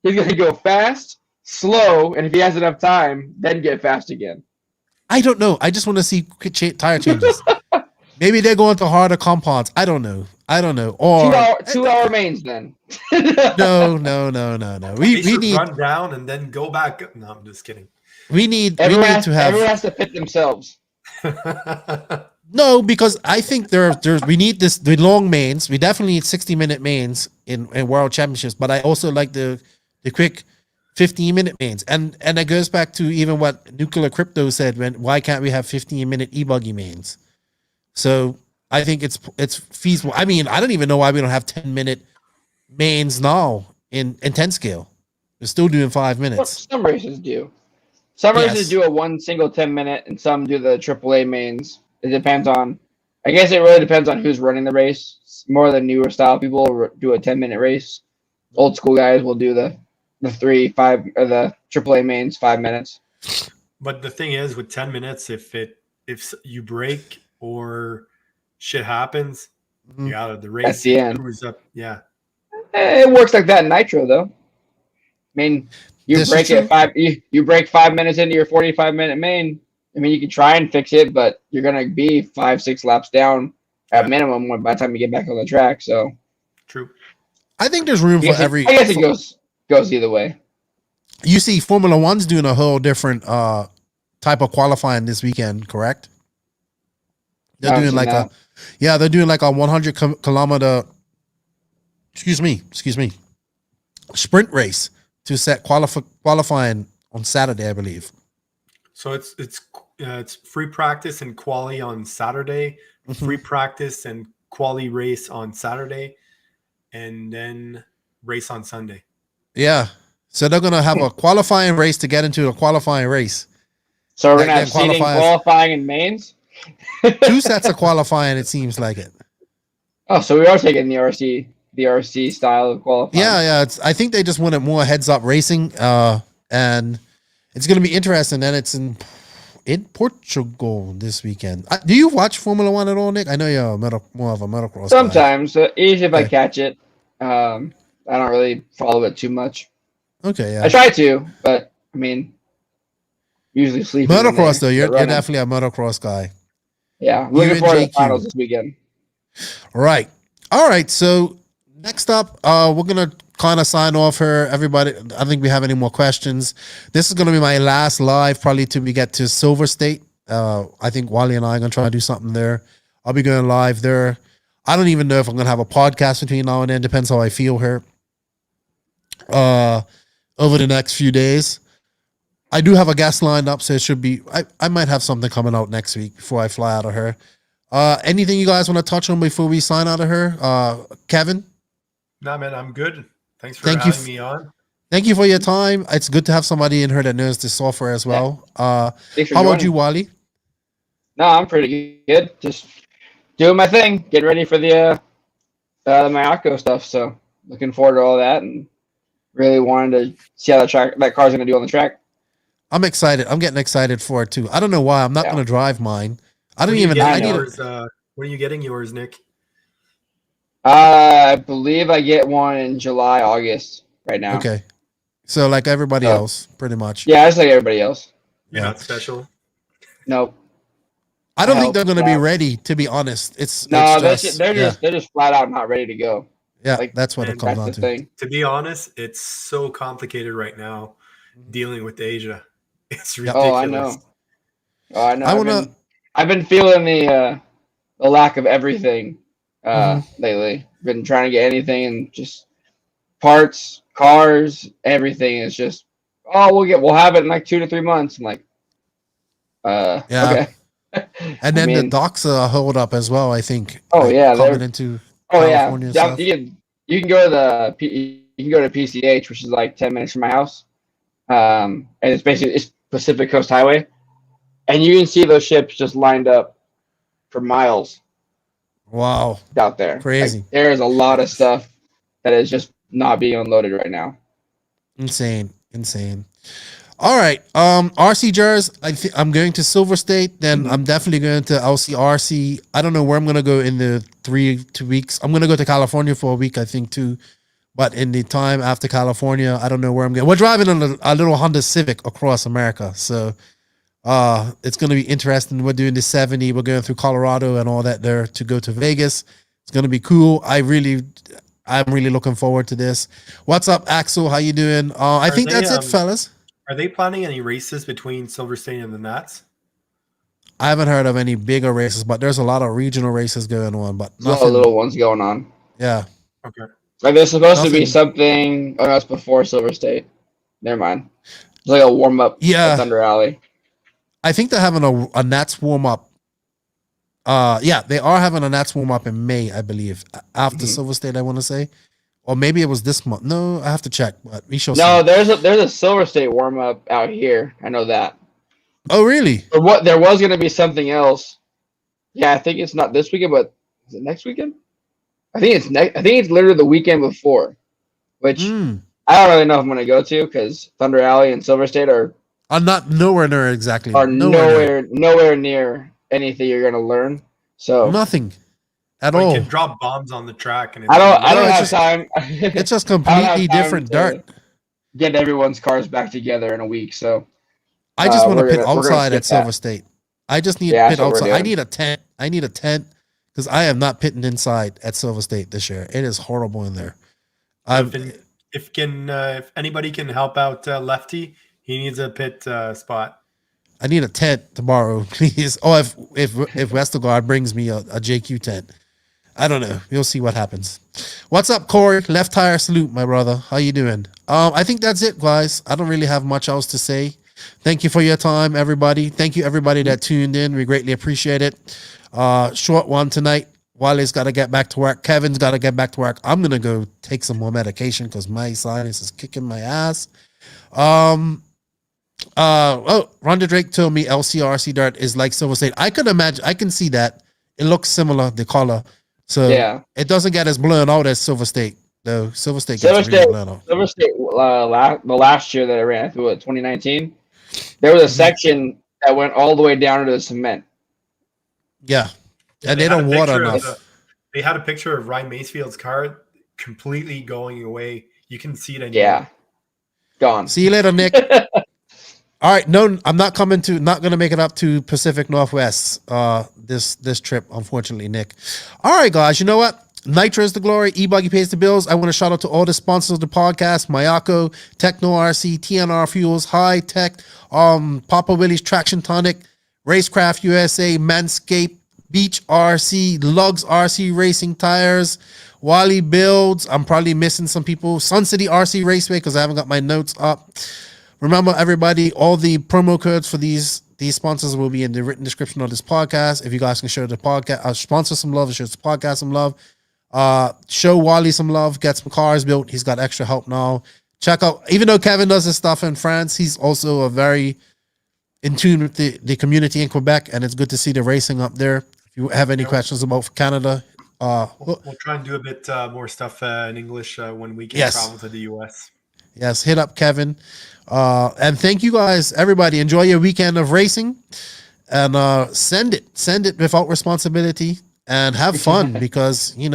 He's going to go fast, slow, and if he has enough time, then get fast again. I don't know. I just want to see quick tire changes. Maybe they're going to harder compounds. I don't know. Or 2-hour mains then. No. We need run down and then go back up. No, I'm just kidding. Everyone has to pit themselves. No, because I think we need the long mains. We definitely need 60-minute mains in World Championships. But I also like the quick 15-minute mains, and it goes back to even what Nuclear Crypto said. Why can't we have 15-minute e-buggy mains? So I think it's feasible. I mean, I don't even know why we don't have 10-minute mains now in 10 scale. We're still doing 5 minutes. Well, some races do. Some races do one single 10-minute, and some do the AAA mains. It depends on. I guess it really depends on who's running the race. More the newer style people do a 10-minute race. Old school guys will do the 3, 5, or the AAA mains 5 minutes. But the thing is, with 10 minutes, if you break or shit happens, you're out of the race. That's the end. Up. Yeah. It works like that in Nitro, though. I mean, you break 5 minutes into your 45-minute main. I mean, you can try and fix it, but you're gonna be 5-6 laps down at minimum by the time you get back on the track. So true. I think there's room for every. I guess it goes either way. You see, Formula One's doing a whole different type of qualifying this weekend, correct? They're doing like they're doing like a 100 kilometer. Excuse me, sprint race to set qualifying on Saturday, I believe. So it's free practice and quali on Saturday, free practice and quali race on Saturday, and then race on Sunday. Yeah. So they're gonna have a qualifying race to get into a qualifying race. So we're gonna have seating, qualifying, and mains. 2 sets of qualifying. It seems like it. Oh, so we are taking the RC style of qualifying. Yeah. I think they just wanted more heads up racing, and it's going to be interesting. And it's in Portugal this weekend. Do you watch Formula One at all, Nick? I know you're more of a motocross. Sometimes, usually if I catch it, I don't really follow it too much. Okay, yeah. I try to, but I mean, usually sleeping. Motocross though, you're definitely a motocross guy. Yeah, looking forward to the finals this weekend. Right. All right. So next up, we're gonna kind of sign off here. Everybody, I don't think we have any more questions. This is gonna be my last live, probably till we get to Silver State. I think Wallie and I are gonna try to do something there. I'll be going live there. I don't even know if I'm gonna have a podcast between now and then. Depends how I feel here. Over the next few days. I do have a guest lined up, so it should be. I might have something coming out next week before I fly out of here. Anything you guys want to touch on before we sign out of here? Kevin? Nah, man, I'm good. Thanks for having me on. Thank you for your time. It's good to have somebody in here that knows the software as well. How about you, Wallie? No, I'm pretty good. Just doing my thing, getting ready for the Mayako stuff. So looking forward to all that, and really wanted to see how that car's going to do on the track. I'm excited. I'm getting excited for it too. I don't know why. I'm not going to drive mine. When are you getting yours, Nick? I believe I get one in July, August right now. Okay. So like everybody else, pretty much. Yeah, just like everybody else. You're not special? Nope. I don't think they're going to be ready, to be honest. They're just flat out not ready to go. Yeah, that's what it comes down to. To be honest, it's so complicated right now. dealing with Asia. It's Yep. ridiculous. Oh, I know. Oh, I know. I wanna. I've been feeling the lack of everything Mhm. lately. Been trying to get anything and just parts, cars, everything is just we'll have it in like 2 to 3 months. I'm like, Yeah. okay. And then the docks hold up as well. I think. Oh like, yeah, coming into oh California and yeah. stuff. You can go to you can go to PCH, which is like 10 minutes from my house. And it's Pacific Coast Highway, and you can see those ships just lined up for miles. Wow, out there. crazy, Like, there is a lot of stuff that is just not being unloaded right now. insane. All right, RC Jers. I'm going to Silver State. Then I'm definitely going to LCRC. I don't know where I'm going to go in the 2 weeks. I'm going to go to California for a week, I think, too. But in the time after California, I don't know where I'm going. We're driving on a little Honda Civic across America, so it's going to be interesting. We're doing the 70. We're going through Colorado and all that there to go to Vegas. It's going to be cool. I'm really looking forward to this. What's up, Axel? How you doing? I think that's it, fellas. Are they planning any races between Silver State and the Nats? I haven't heard of any bigger races, but there's a lot of regional races going on. But There's a lot of little ones going on. Yeah. Okay. Like there's supposed to be something. Oh, that's before Silver State. Never mind. It's like a warm up. Yeah. Thunder Alley. I think they're having a Nats warm up. Yeah, they are having a Nats warm up in May, I believe, after Silver State. I want to say, or maybe it was this month. No, I have to check. But we shall see. No, there's a Silver State warm up out here. I know that. Oh, really? Or what? There was going to be something else. Yeah, I think it's not this weekend, but is it next weekend? I think it's literally the weekend before, which I don't really know if I'm going to go to because Thunder Alley and Silver State are not nowhere near exactly. Are nowhere near anything you're going to learn. So nothing at all. all. You can drop bombs on the track, and I don't have time. It's just completely different dirt. Get everyone's cars back together in a week. So I just want to pit outside at Silver State. I just need to pit outside. I need a tent because I am not pitting inside at Silver State this year. It is horrible in there. If anybody can help out Lefty, he needs a pit spot. I need a tent tomorrow, please. Oh, if Westergaard brings me a JQ tent, I don't know. We'll see what happens. What's up, Corey? Left tire salute, my brother. How you doing? I think that's it, guys. I don't really have much else to say. Thank you for your time, everybody. Thank you, everybody that tuned in. We greatly appreciate it. Short one tonight. Wallie's got to get back to work. Kevin's got to get back to work. I'm gonna go take some more medication because my sinus is kicking my ass. Rhonda Drake told me LCRC dirt is like Silver State. I could imagine. I can see that. It looks similar, the color. So yeah, it doesn't get as blown out as Silver State, though. Silver State gets really blown out. Silver State, the last year that I ran, I think, 2019, there was a section that went all the way down to the cement. Yeah, and they don't water enough. They had a picture of Ryan Macefield's car completely going away. You can see it anymore. Yeah, gone. See you later, Nick. All right, no, I'm not going to make it up to Pacific Northwest this trip, unfortunately, Nick. All right, guys, you know what? Nitro is the glory. E-Buggy pays the bills. I want to shout out to all the sponsors of the podcast: Mayako, Techno RC, TNR Fuels, High Tech, Papa Willie's Traction Tonic, Racecraft USA, Manscaped, Beach RC, Lugs RC Racing Tires, Wallie Builds. I'm probably missing some people. Sun City RC Raceway because I haven't got my notes up. Remember, everybody, all the promo codes for these sponsors will be in the written description of this podcast. If you guys can show the podcast, sponsor some love, show the podcast some love, show Wallie some love, get some cars built. He's got extra help now. Check out, even though Kevin does his stuff in France, he's also a very in tune with the community in Quebec, and it's good to see the racing up there. If you have any questions about Canada, we'll try and do a bit more stuff in English when we can travel to the US. Yes, hit up Kevin. And thank you guys, everybody. Enjoy your weekend of racing, and send it without responsibility, and have fun because you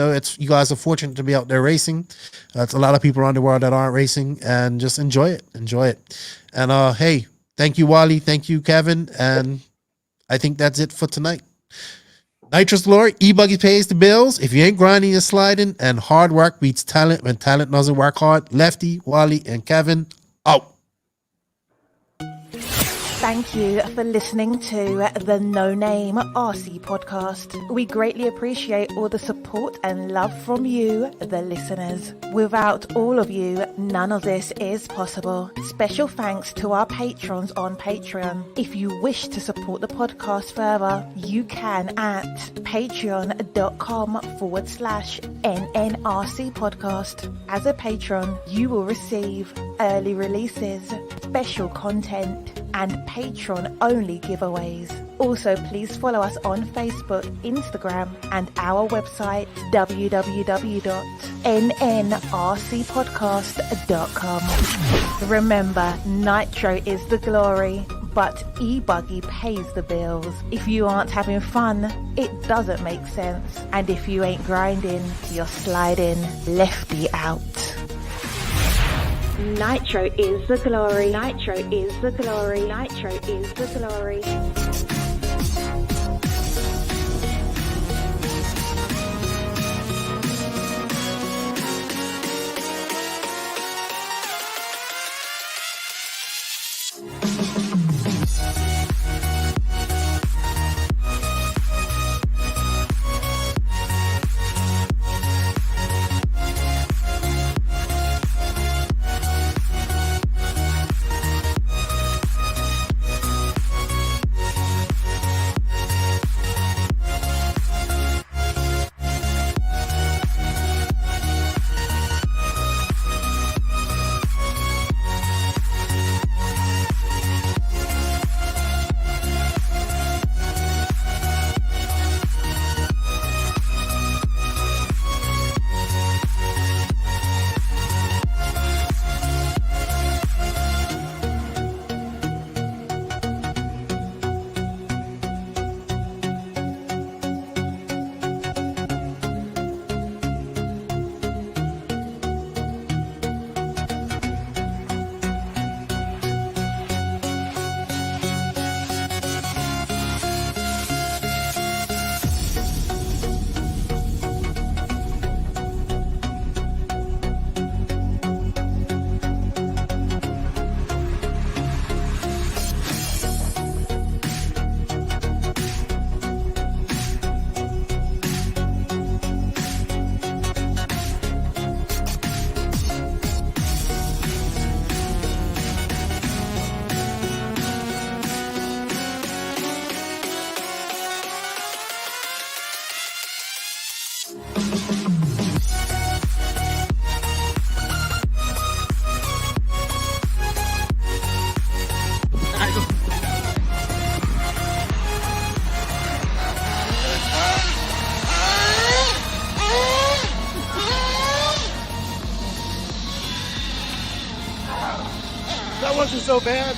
guys are fortunate to be out there racing. It's a lot of people around the world that aren't racing, and just enjoy it. And hey, thank you, Wallie. Thank you, Kevin. And I think that's it for tonight. Nitrous Glory, E-Buggy pays the bills. If you ain't grinding, you're sliding, and hard work beats talent when talent doesn't work hard. Lefty, Wallie, and Kevin out. Thank you for listening to the No Name RC podcast. We greatly appreciate all the support and love from you, the listeners. Without all of you, none of this is possible. Special thanks to our patrons on Patreon. If you wish to support the podcast further, you can at patreon.com/NNRC podcast. As a patron, you will receive early releases, special content, and patron-only giveaways. Also, please follow us on Facebook, Instagram, and our website, www.nnrcpodcast.com. Remember, Nitro is the glory, but e-buggy pays the bills. If you aren't having fun, it doesn't make sense. And if you ain't grinding, you're sliding. Lefty out. Nitro is the glory. Nitro is the glory. Nitro is the glory. That wasn't so bad.